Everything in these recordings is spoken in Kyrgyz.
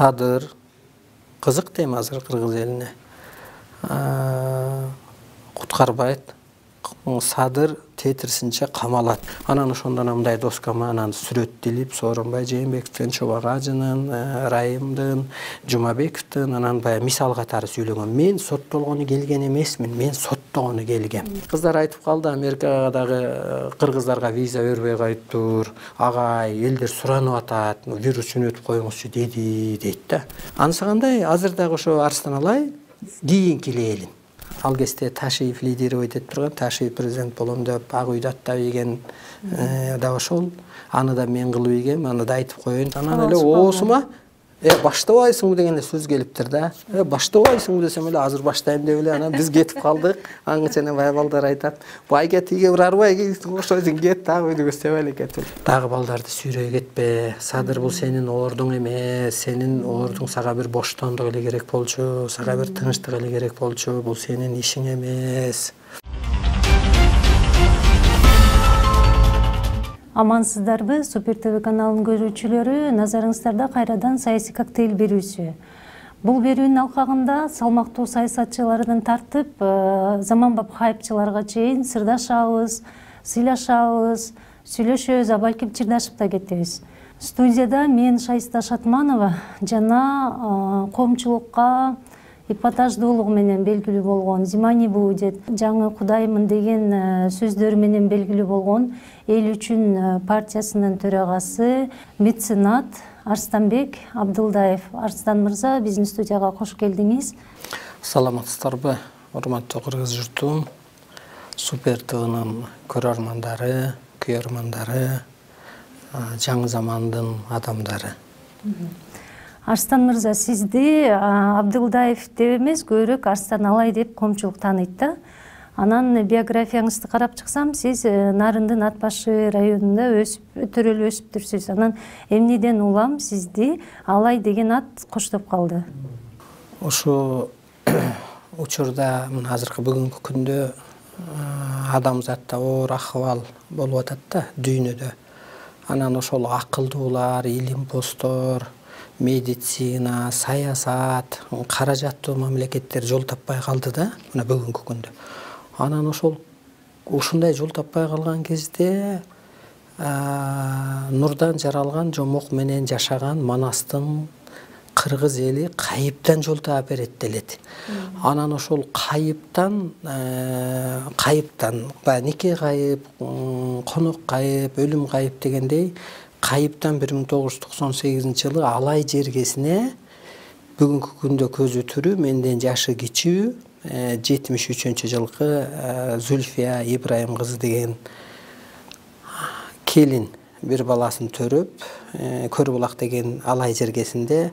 Садыр кызык дейм азыр кыргыз элине. Куткарбайт. Садыр тетирсинче камалат. Анан ошондон мындай доскама анан сүрөттелип, Сооронбай Жээнбековдун, Чобак Ажынын, Райымдын, Жумабековдун анан баягы мисал катары сүйлөгөн. Мен соттолгону келген эмесмин, мен соттогону келгем. Кыздар айтып калды, Америкага дагы кыргыздарга виза бербей коюптур. Агай, элдер суранып атат, вирус жөнөтүп коюңузчу дейт да. Анысы кандай? Азыр дагы ошо Арстан Алай кийинки элин. Ал кезде Ташиев лидировать этип турган, Ташиев президент болом деп Ак үйдө аттап ийген да ошол. Аны да мен кылып ийгем, аны да айтып коеюн. Анан эле оосума баштабайсыңбы деген сөз келиптир да. Баштабайсыңбы десем эле азыр баштайм деп эле анан биз кетип калдык. Аңгыча бай балдар айтат. Байга тиге бир арбай окшойсуң кет дагы үйдө көстөп эле кетип. Дагы балдарды сүйрөй кетпе. Садыр бул сенин ордуң эмес. Сенин ордуң сага бир боштондук эле керек болчу, сага бир тынчтык эле керек болчу. Бул сенин ишиң эмес. Амансыздарбы, Супер ТВ каналынын көрүүчүлөрү, назарыңыздарда кайрадан саясий коктейль берүүсү. Бул берүүнүн алкагында салмактуу саясатчылардан тартып, заманбап хайпчыларга чейин сырдашабыз, сыйлашабыз, сүйлөшөбүз, балким чырдашып да кетебиз. Студияда мен Шайста Шатманова жана коомчулукка эпатаждуулугу менен белгилүү болгон Зимани Будет, жаңы Кудаймын деген сөздөрү менен белгилүү болгон Эл үчүн партиясынын төрагасы, меценат Арстанбек Абдылдаев. Арстан мырза, биздин студияга кош келдиңиз. Саламатсыздарбы, урматтуу кыргыз журтум, Супер ТВнын көрөрмандары, күйөрмандары, жаңы замандын адамдары. Арстан мырза, сизди Абдылдаев деп эмес, көбүрөөк Арстан Алай деп коомчулук тааныйт да. Анан биографияңызды карап чыксам, сиз Нарындын Ат башы районунда төрөлүп өсүптүрсүз. Анан эмнеден улам сизди Алай деген ат коштоп калды? Ошо учурда азыркы бүгүнкү күндө адамзатта оор акыбал болуп атат да дүйнөдө. Анан ошол акылдуулар, илимпоздор, медицина, саясат, каражаттуу мамлекеттер жол таппай калды да, мына бүгүнкү күндө. Анан ушундай жол таппай калган кезде нурдан жаралган жомок менен жашаган Манастын кыргыз эли кайыптан жол таап берет делет. Анан ошол кайыптан нике кайып, конок кайып, өлүм кайып дегендей кайыптан 1998-жылы Алай жергесине бүгүнкү күндө көзү түрүү, менден жашы кичүү 73-жылкы Зульфия Ибраим кызы деген келин бир баласын төрөп, Көрбулак деген Алай жергесинде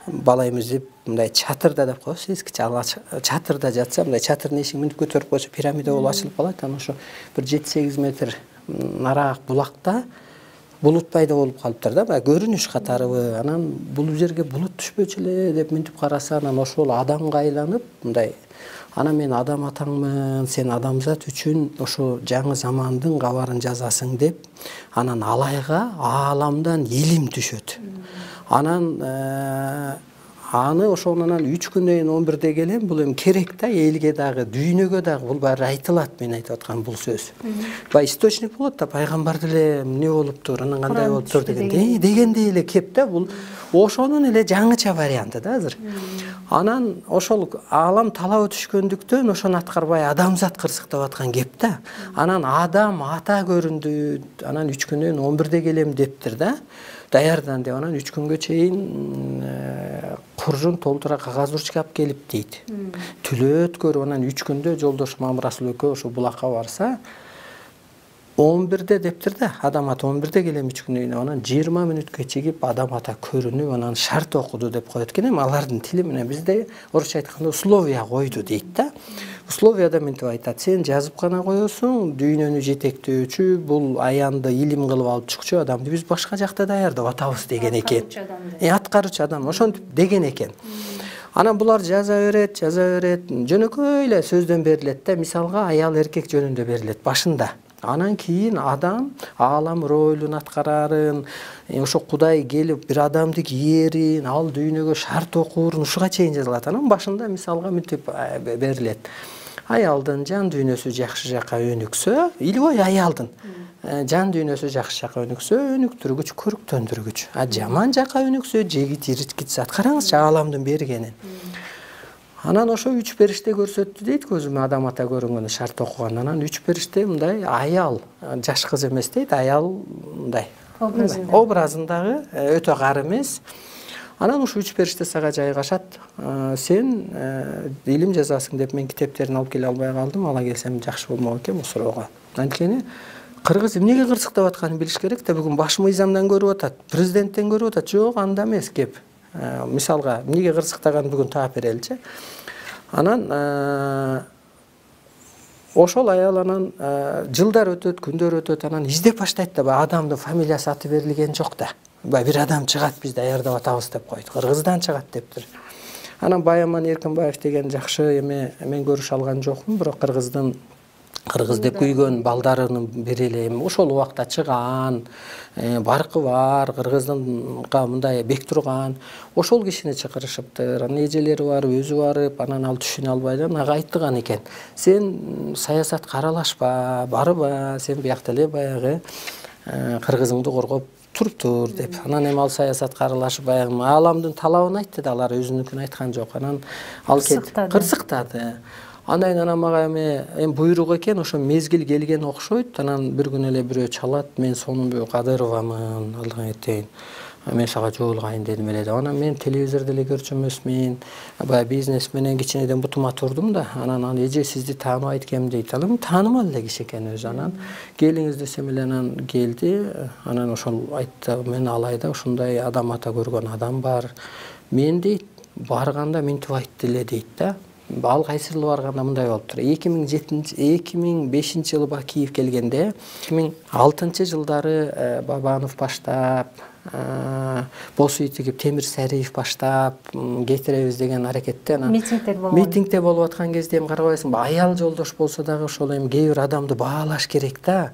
бала эмизип, мындай чатырда деп коебуз, эскиче чатырда жатса, мындай чатырдын эшигин мынтип көтөрүп койсо пирамида болуп ачылып калат. Анан ошо бир 7-8 метр нараак булакта булут пайда болуп калыптыр да, баягы көрүнүш катарыбы. Анан бул жерге булут түшпөчү эле деп мынтип караса, анан ошол адамга айланып, мындай анан мен адам атаңмын, сен адамзат үчүн ошо жаңы замандын кабарын жазасың деп, анан Алайга ааламдан илим түшөт. Анан аны ошонан 3 күндөн кийин 11-де келем, бул эми керек да, элге дагы, дүйнөгө дагы бул баары айтылат, мен айтып аткан бул сөз. Бай источник болот да, пайгамбар деле эмне болуптур, анан кандай болуптур дегендей эле кеп да, бул ошонун эле жаңыча варианты да азыр. Анан ошол аалам талабы түшкөндүктөн ошону аткарбай адамзат кырсыктап аткан кеп да. Анан адам ата көрүндү, анан 3 күндөн 11-де келем дептир да. Даярдан деп, анан 3 күнгө чейин куржун толтура кагаз урчкап келип дейт. Түлөт көрүп, анан 3 күндө жолдош Мамырасыл экөө ошо булакка барса, 11-де дептир да, адам ата 11-де келем 3 күндөн кийин, анан 20 мүнөт кечигип адам ата көрүнүп, анан шарт окуду деп коет экен. Эми алардын тили менен бизде орусча айтканда условия койду дейт да. Условияда мынтип айтат: сен жазып гана коесуң, дүйнөнү жетектөөчү, бул аянды илим кылып алып чыкчу адамды биз башка жакта даярдап атабыз деген экен. Аткаруучу адам ошентип деген экен. Анан булар жаза берет, жөнөкөй эле сөздөн берилет да. Мисалга аял эркек жөнүндө берилет башында. Анан кийин адам аалам ролун аткарарын, ошо Кудай келип бир адамды кээрин, ал дүйнөгө шарт окуурун ушуга чейин жазылат. Анан башында мисалга мынтип берилет. Аялдын жан дүйнөсү жакшы жакка өнүксө, илбой аялдын жан дүйнөсү жакшы жакка өнүксө, өнүктүргүч, көрктөндүргүч. Жаман жакка өнүксө, жегит, ирткит зат. Караңызчы ааламдын бергенин. Анан ошо 3 периште көрсөттү дейт, көзүмө адам ата көрүнгөнү шарт окуган. Анан 3 периште мындай аял, жаш кыз эмес дейт, аял мындай образындагы өтө кары эмес. Анан ушу 3 периште сага жайгашат. Сен илим жазасың деп мен китептерин алып келе албай калдым. Ала келсем жакшы болмок экен бул суроого. Анткени кыргыз эмнеге кырсыктап атканын билиш керек да. Бүгүн баш мыйзамдан көрүп атат, президенттен көрүп атат. Жок, анда эмес кеп. Мисалга эмнеге кырсыктаганын бүгүн таап береличи. Анан ошол аял анан жылдар өтөт, күндөр өтөт, анан издеп баштайт да, адамдын фамилиясы аты берилген жок да. Бир адам чыгат, биз даярдап атабыз деп койду. Кыргыздан чыгат дептир. Анан Баяман Эркинбаев деген жакшы эме мен көрүш алган жокмун, бирок кыргыз деп күйгөн балдарынын бири эле ошол убакта чыган, баркы бар, кыргыздынга мындай бек турган, ошол кишини чакырышыптыр. Анан эжелери бар, өзү барып, анан ал түшүнө албай эле ага айттыган экен. Сен саясатка аралашпа, барба, сен биякта эле баягы кыргызыңды коргоп тур деп. Анан эми ал саясатка аралашып баягы ааламдын талабын айтты да, алар өзүнүкүн айткан жок. Анан ал кырсыктады. Анан мага эми буйрук экен, ошо мезгил келген окшойт. Анан бир күн эле бирөө чалат, мен Сонунбек Кадыровамын, алдыңа кетейин. Мен сага жолугайын дедим эле. Анан мен телевизордо эле көрчү эмесмин. Баягы бизнес менен кичинеден бутума турдум да. Анан эже сизди тааныбайт экенмин дейт. Анан таанымал эле киши экен өзү. Анан келиңиз десем эле анан келди. Анан ошол айтты, мен алайда ушундай адам ата көргөн адам бар. Мен дейт, барганда минтип айтты эле дейт да. Ал кайсырлы барганда мындай болуптур. 2005 жылы Бакиев келгенде, 2006 жылдары Бабанов баштап, Босуй тигип Темир Сариев баштап кетиребиз деген аракетте митингдер болуп аткан кезде эми карабайсыңбы, аял жолдош болсо дагы ошол эми кээ бир адамды баалаш керек да.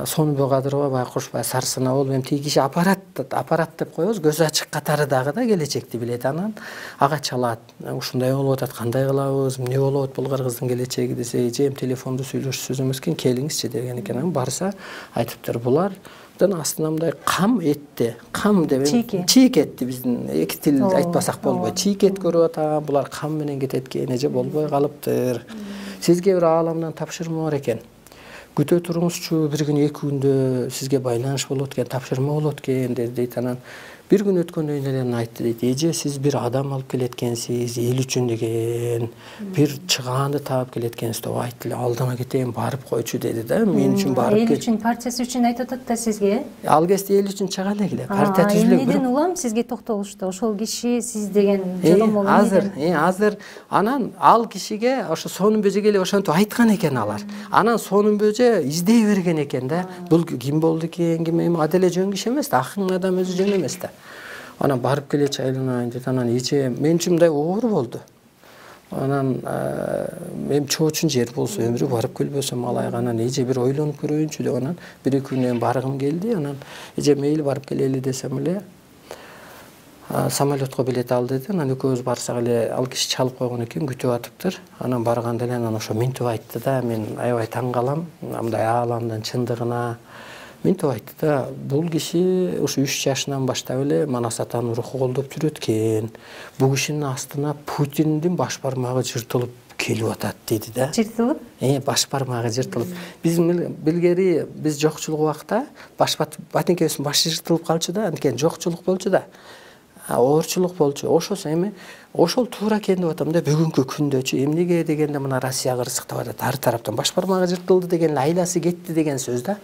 Сонунбек Кадырова баягы кошпай сарсына болуп эми тиги киши аппарат деп коебуз, көз ачык катары дагы да келечекти билет. Анан ага чалат. Ушундай болуп атат, кандай кылабыз, эмне болот бул кыргыздын келечеги десе, эми телефондо сүйлөшүп сөз эмес экен, келиңизчи деген экен. Анан барса айтыптыр, булардын астына мындай кам этти, кам деп чийик этти, биздин эки тил айтпасак болбойт. Чийик эт көрүп атам, булар кам менен кетет экен, эже болбой калыптыр. Сизге бир ааламдан тапшырма бар экен. Күтө туруңузчу, бир күн 2 күндө сизге байланыш болот экен, тапшырма болот экен дейт. Анан бир күн өткөндөн кийин айтты дейт, эже сиз бир адам алып келеткенсиз, эл үчүн деген, бир чыгаанды таап келеткенсиз деп айтты эле, алдыма кетейин, барып койчу деди да, мен үчүн барып эл үчүн, партиясы үчүн айтып атат да сизге. Ал кезде эл үчүн чыга эле, партия түзүлө. Эмнеден улам сизге токтолушту, ошол киши сиз деген жолом азыр анан ал кишиге ошо Сонунбөжө келип ошентип айткан экен алар. Анан Сонунбөжө издей берген экен да, бул ким болду экен, ким эми аделе жөн киши эмес да, акын адам өзү жөн эмес да. Анан барып келе чайланайын дейт. Анан эже мен үчүн мындай оор болду. Анан эми чоочун жер болсо өмүрү барып келбесем алайга, анан эже бир ойлонуп көрөйүнчү деп анан 1-2 күндөн баргым келди. Анан эже мейли барып келели десем эле самолетко билет ал деди. Анан экөөбүз барсак эле ал киши чалып койгон экен, күтүп атыптыр. Анан барганда эле анан ошо минтип айтты да, мен аябай таң калам мындай ааламдын чындыгына. Минтип айтты да, бул киши ушу 3 жашынан баштап эле Манас атанын руху колдоп жүрөт экен. Бул кишинин астына Путиндин баш бармагы жыртылып келип атат деди да. Жыртылып? Баш бармагы жыртылып. Биз билгери биз жокчулук убакта батинкебиздин башы жыртылып калчу да, анткени жокчулук болчу да. Оорчулук болчу. Ошосу эми ошол туура экен деп атам да, бүгүнкү күндөчү эмнеге дегенде мына Россия кырсыктап атат, ар тараптан баш бармагы жыртылды деген эле айласы кетти деген сөз да.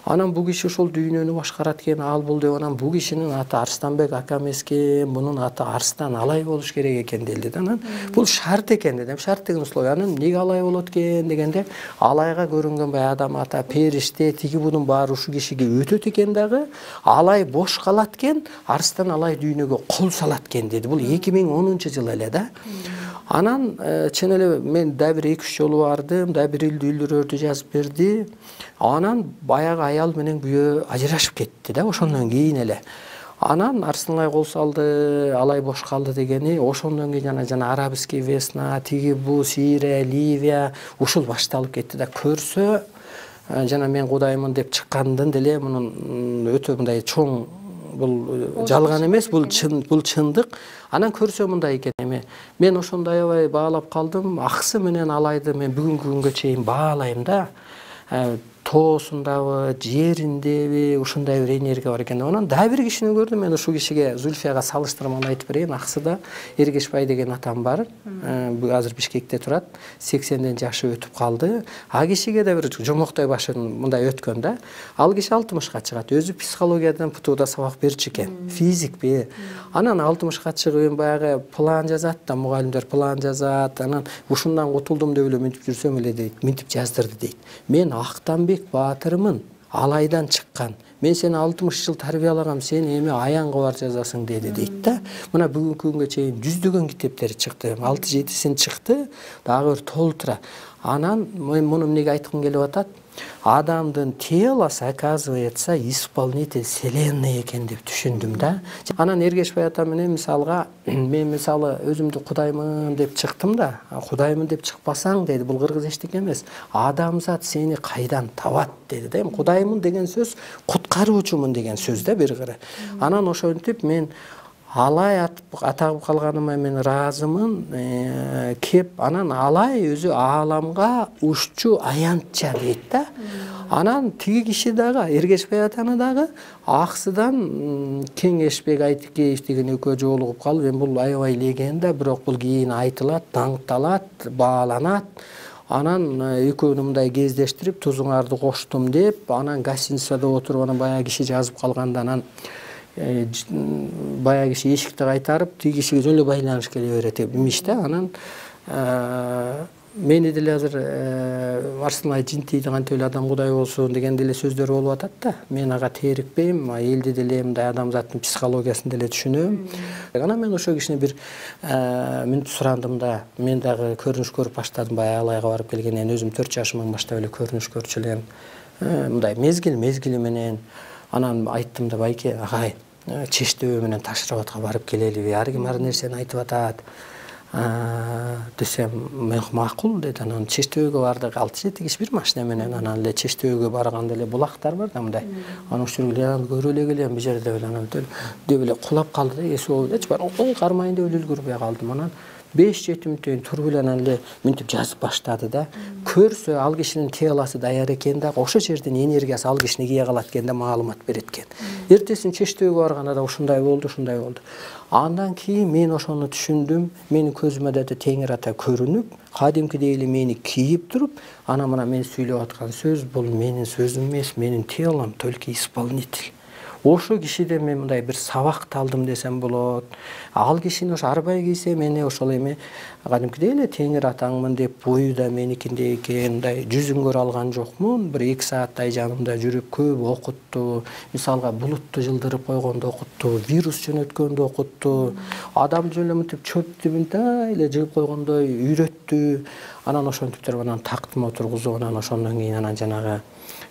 Анан бул киши ошол дүйнөнү башкарат экен, ал бул деп анан бул кишинин аты Арстанбек ака эмес экен, мунун аты Арстан Алай болуш керек экен делди да. Анан бул шарт экен дедим. Шарт деген условия. Анан эмнеге Алай болот экен дегенде, Алайга көрүнгөн бай адам ата периште, тиги бунун баары ушу кишиге өтөт экен дагы, Алай бош калат экен, Арстан Алай дүйнөгө кол салат экен деди. Бул 2010 жылы эле да. Анан чын эле мен да бир 2-3 жолу бардым, да бир үлдүрөрдү жазып берди. Анан баягы аял менен күйөө ажырашып кетти да ошондон кийин эле. Анан Арсынай кол салды, алай бош калды дегени, ошондон кийин жана арабский весна, тиги бу Сирия, Ливия ушул башталып кетти да. Көрсө жана мен Кудаймын деп чыккандын деле мунун өтө мындай чоң бул жалган эмес, бул чындык. Анан көрсө мындай экен эми. Мен ошондой аябай баалап калдым. Аксы менен алайды мен бүгүнкү күнгө чейин баалайм да. Тоосундабы, жериндеби ушундай бир энергия бар экен. Анан да бир кишини көрдүм. Мен ушул кишиге Зульфияга салыштырмалуу айтып берейин. Аксыда Эргешбай деген атам бар. Азыр Бишкекте турат. 80ден жашы өтүп калды. А кишиге да бир жомоктой башын мындай өткөн да. Ал киши 60ка чыгат. Өзү психологиядан ПТУда сабак берчү экен. Физикпи. Анан 60ка чыгып баягы план жазат да, мугалимдер план жазат. Анан ушундан кутулдум деп эле мынтип жүрсөм эле дейт. Мынтип жаздырды дейт. Мен Актанбек Баатырмын, алайдан чыккан. Мен сени 60 жыл тарбиялагам, сен эми аянга бар жазасың деди дейт да. Мына бүгүнкү күнгө чейин жүздөгөн китептери чыкты. 6-7син чыкты, дагы бир толтура. Анан мен муну эмнеге айткым келип атат? Адамдын телосы, оказывается, исполнитель вселенной экен деп түшүндүм да. Анан Эргешбай ата менен мисалга мен мисалы өзүмдү Кудаймын деп чыктым да. Кудаймын деп чыкпасаң деди, бул кыргыз эчтеке эмес. Адамзат сени кайдан табат деди да. Кудаймын деген сөз куткаруучумун деген сөз да бир кыры. Анан ошентип мен алай атагып калганыма мен ыраазымын. Кеп анан алай өзү ааламга ушчу аянтча дейт да. Анан тиги киши дагы Эргешбай атаны дагы Аксыдан Кеңешбек Айтикеев деген экөө жолугуп калып, мен бул аябай легенда, бирок бул кийин айтылат, даңкталат, бааланат. Анан экөөнү мындай кездештирип, тузуңарды коштум деп, анан гостиницада отуруп, анан баягы киши жазып калганда анан баягы киши эшикти кайтарып, тиги кишиге жөн эле байланыш келе берет имиш да. Анан мени деле азыр Арсынай жинтийди кантип эле адам Кудай болсун деген деле сөздөр болуп атат да. Мен ага терикпейм, элди деле мындай адамзаттын психологиясын деле түшүнөм. Анан мен ошол кишини бир мен сурандым да. Мен дагы көрүнүш көрүп баштадым, баягы алайга барып келгенден өзүм 4 жашымдан баштап эле көрүнүш көрчү элем. Мындай мезгили менен анан айттым да, байке, агай, Чештебе менен Ташрабатка барып келелиби? Ар ким ар нерсени айтып атат. Десем, мен макул деди. Анан Чештебеге бардык, 6-7 киши бир машина менен. Анан эле Чештебеге барганда эле булактар бар да мындай. Анан ушул жерге көрө эле келем, бу жерде эле анан деп эле кулап калды да, эси болуп элечи бар. Ой, кармайын деп үлгүрбөй калдым. Анан 5-7 мүнөттөн туруп эле анан эле мынтип жазып баштады да. Көрсө ал кишинин телосы даяр экен да, ошо жерден энергиясы ал кишини кие калат экен да, маалымат берет экен. Эртесин Чештебеге барганда да ушундай болду, ушундай болду. Андан кийин мен ошону түшүндүм. Менин көзүмө да Теңир ата көрүнүп, кадимкидей эле мени кийип туруп, анан мына мен сүйлөп аткан сөз бул менин сөзүм эмес, менин телом только исполнитель. Ошо кишиден мен мындай бир сабакты алдым десем болот. Ал кишини ошо арбай кийсе, мени ошол эми кадимкидей эле Теңир атаңмын деп бою да меникиндей экен, мындай жүзүн көрө алган жокмун. Бир 2 сааттай жанымда жүрүп көп окутту. Мисалга булутту жылдырып койгондо окутту, вирус жөнөткөндө окутту. Адам жөн эле мынтип чөптү мындай эле жыгып койгондой үйрөттү. Анан ошентип туруп анан тактыма отургузуп, анан ошондон кийин анан жанагы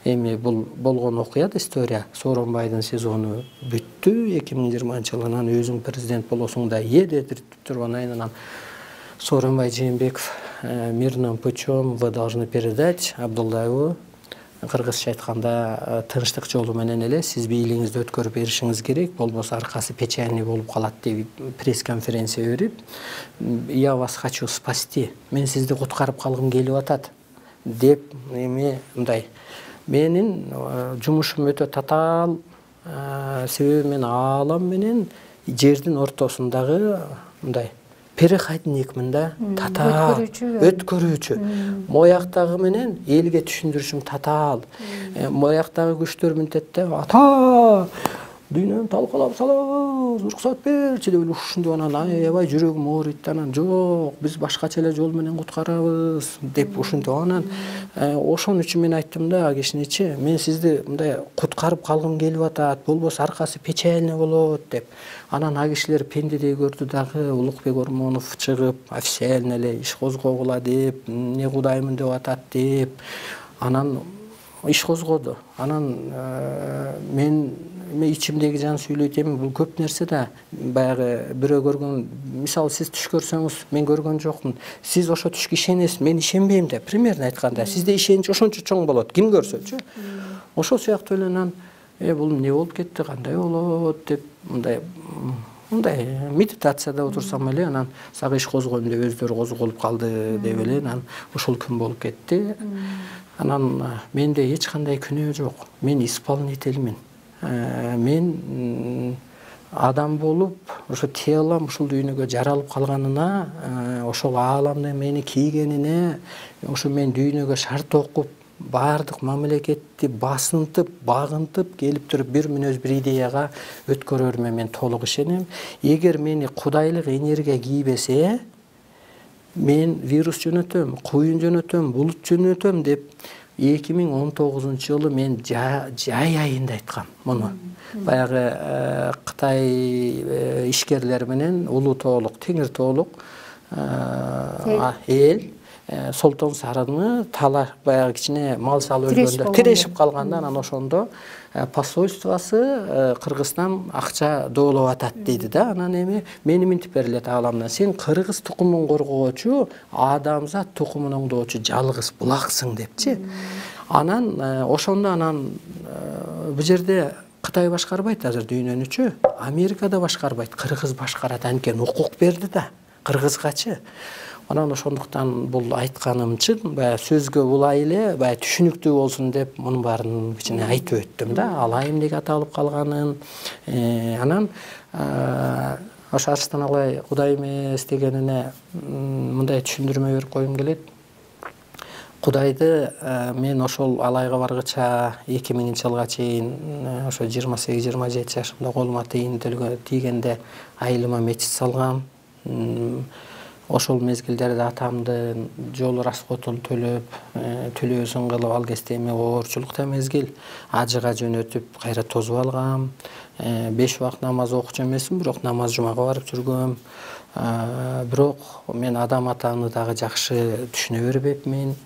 эми бул болгон окуя да, история. Сооронбайдын сезону бүттү 2020-жыл. Анан өзүң президент болосуң да деп туруп анан Сооронбай Жээнбеков мирным путем вы должны передать Абдуллаеву, кыргызча айтканда тынчтык жолу менен эле сиз бийлигиңизди өткөрүп беришиңиз керек, болбосо аркасы печальный болуп калат деп пресс-конференция берип, я вас хочу спасти, мен сизди куткарып калгым келип атат деп эми мындай. Менин жумушум өтө татаал, себеби мен аалам менен жердин ортосундагы мындай переходникмин да, татаал, өткөрүүчү. Мояктагы менен элге түшүндүрүшүм татаал. Мояктагы күчтөр мынтетте ата дүйнөнү талкалап салабыз болобуз, уруксат берчи деп эле ушинтип анан аябай жүрөгүм ооруйт да, анан жок, биз башкача эле жол менен куткарабыз деп ушинтип анан ошон үчүн мен айттым да ал кишинечи, мен сизди мындай куткарып калгым келип атат, болбосо аркасы печальный болот деп. Анан а кишилер пендедей көрдү дагы, Улукбек Ормонов чыгып официально эле иш козгогула деп, эмне кудаймын деп атат деп. Анан иш козгоду. Анан мен ичимдеги жан сүйлөйт эми, бул көп нерсе да. Баягы бирөө көргөн, мисалы сиз түш көрсөңүз, мен көргөн жокмун. Сиз ошо түшкө ишенесиз, мен ишенбейм деп. Примерно айтканда, сизде ишенич ошончо чоң болот, ким көрсөчү. Ошол сыяктуу эле анан бул эмне болуп кетти, кандай болот деп мындай медитацияда отурсам эле анан сага иш козгойм деп өздөрү козголуп калды деп эле анан ушул күн болуп кетти. Анан менде эч кандай күнөө жок. Мен исполнительмин. Мен адам болуп, ошо телом ушул дүйнөгө жаралып калганына, ошол ааламдын мени кийгенине, ошо мен дүйнөгө шарт окуп, баардык мамлекетти басынтып, багынтып келип туруп бир мүнөз бир идеяга өткөрөрүмө мен толук ишенем. Эгер мени кудайлык энергия кийбесе, мен вирус жөнөтөм, куюн жөнөтөм, булут жөнөтөм деп 2019-жылы мен жай айында айткам муну. Баягы Кытай ишкерлери менен улуу тоолук, теңир тоолук эл Солтон Сарыны талаш, баягы кичине мал салып өлгөндө тирешип калганда, анан ошондо посольствосы Кыргызстан акча доолоп атат дейди да. Анан эми мени минтип берилет ааламдан. Сен кыргыз тукумун коргоочу, адамзат тукумун оңдоочу жалгыз булаксың депчи. Анан ошондо анан бул жерде Кытай башкарбайт азыр дүйнөнүчү, Америкада башкарбайт, кыргыз башкарат. Анткени укук берди да кыргызгачы. Анан ошондуктан бул айтканым чын, баягы сөзгө улай эле, баягы түшүнүктүү болсун деп мунун баарын кичине айтып өттүм да, алай эмнеге аталып калганын. Анан ошо Арыстан Алай Кудай эмес дегенине мындай түшүндүрмө берип койгум келет. Кудайды мен ошол алайга баргыча 2000-жылга чейин ошо 28-27 жашымда колума тийгенде айылыма мечит салгам. Ошол мезгилдерде атамдын жол расходун төлөөсүн кылып, ал кезде эми оорчулукта мезгил ажыга жөнөтүп, кайра тосуп алгам. 5 убакыт намаз окучу эмесмин, бирок намаз жумага барып жүргөм. Бирок мен адам атаны дагы жакшы түшүнө бербепмин.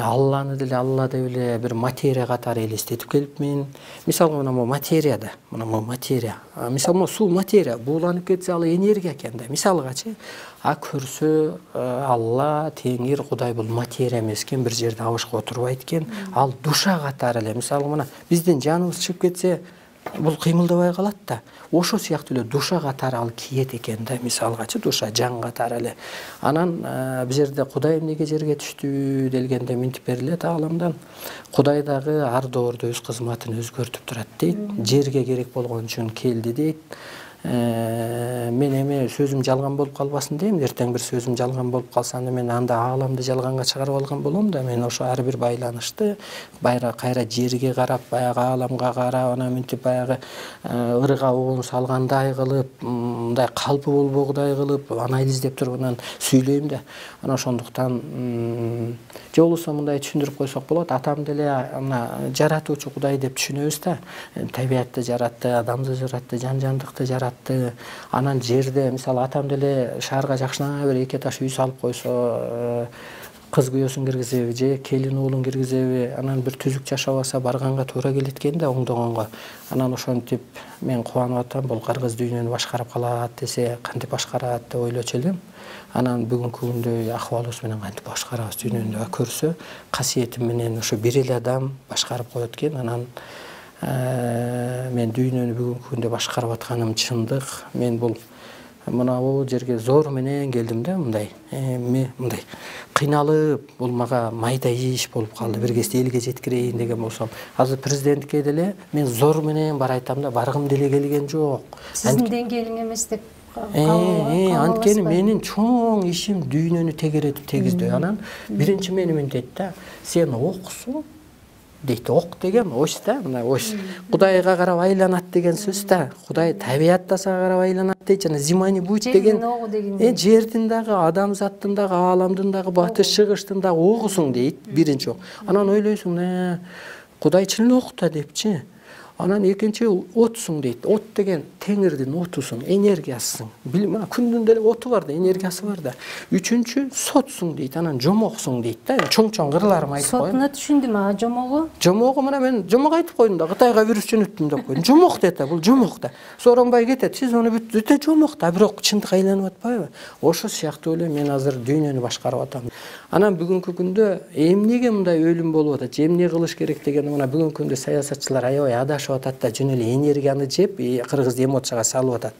Алланы деле Алла деп эле бир материя катары элестетип келипмин. Мисалга мына бул материяда, мына бул материя. Мисалга суу материя, бууланып кетсе ал энергия экен да. Мисалгачы, көрсө Алла, Теңир, Кудай бул материя эмес экен, бир жерде абышка отурбайт экен. Ал душа катары эле. Мисалга мына биздин жаныбыз чыгып кетсе, бул кыймылдабай калат да. Ошо сыяктуу эле душа катары ал киет экен да, мисалгачы, душа жан катары эле. Анан бул жерде Кудай эмнеге жерге түштү делгенде минтип берилет ааламдан. Кудай дагы ар доордо өз кызматын өзгөртүп турат дейт. Жерге керек болгон үчүн келди дейт. Мен эми сөзүм жалган болуп калбасын дейм. Эртең бир сөзүм жалган болуп калса, мен анда ааламды жалганга чыгарып алган болом да. Мен ошо ар бир байланышты кайра жерге карап, баягы ааламга карап, анан минтип баягы ырга уун салгандай кылып, мындай калпы болбогудай кылып анализдеп туруп анан сүйлөйм да. Анан ошондуктан же болбосо мындай түшүндүрүп койсок болот. Атам деле ана жаратуучу Кудай деп түшүнөбүз да. Табиятты жаратты, адамды жаратты, жан-жандыкты жаратты. Анан жерде, мисалы атам деле шаарга жакшына бир 2 этаж үй салып койсо, кыз күйөөсүн киргизеби же келин уулун киргизеби, анан бир түзүк жашабаса барганга туура келет экен да, оңдогонго. Анан ошентип мен кубанып атам, бул кыргыз дүйнөнү башкарып калат десе, кантип башкарат деп ойлочу элем. Анан бүгүнкү күндөй акыбалыбыз менен кантип башкарабыз дүйнөнү көрсө, касиетим менен ошо бир эле адам башкарып коет экен. Анан мен дүйнөнү бүгүнкү күндө башкарып атканым чындык. Мен бул мына бул жерге зор менен келдим да, мындай кыйналып, бул мага майда иш болуп калды. Бир кезде элге жеткирейин деген болсом, азыр президентке деле мен зор менен барайтам да, баргым деле келген жок. Сиздин деңгээлиң эмес деп анткени менин чоң ишим дүйнөнү тегеретип тегиздөө. Анан биринчи мени мынтет да, сен окусуң, дейт. Ок деген ош да, мына ош. Кудайга карап айланат деген сөз да. Кудай табиаттасага карап айланат дейт. Жана зимани будет деген жердин дагы, адамзаттын дагы, ааламдын дагы, батыш чыгыштын дагы огусуң дейт биринчи ок. Анан ойлойсуң, Кудай чын эле ок да депчи. Анан экинчи отсуң дейт. От деген теңирдин отусуң, энергиясысың. Мына күндүн деле оту бар да, энергиясы бар да. Үчүнчү сотсуң дейт. Анан жомоксуң дейт да. Чоң-чоң кырларым айтып коюм. Сотуна түшүндүм, жомогу? Жомогу мына мен жомок айтып койдум да, Кытайга вирус жөнөттүм деп койдум. Жомок дейт, бул жомок да. Сооронбай кетет, сиз аны бүт жомок да, бирок чындык айланып атпайбы? Ошо сыяктуу эле мен азыр дүйнөнү башкарып атам. Анан бүгүнкү күндө эмнеге мындай өлүм болуп атат? Эмне кылыш керек деген мына бүгүнкү күндө саясатчылар аябай адашып атат да, жөн эле энергияны жеп, кыргыз эмоцияга салып атат.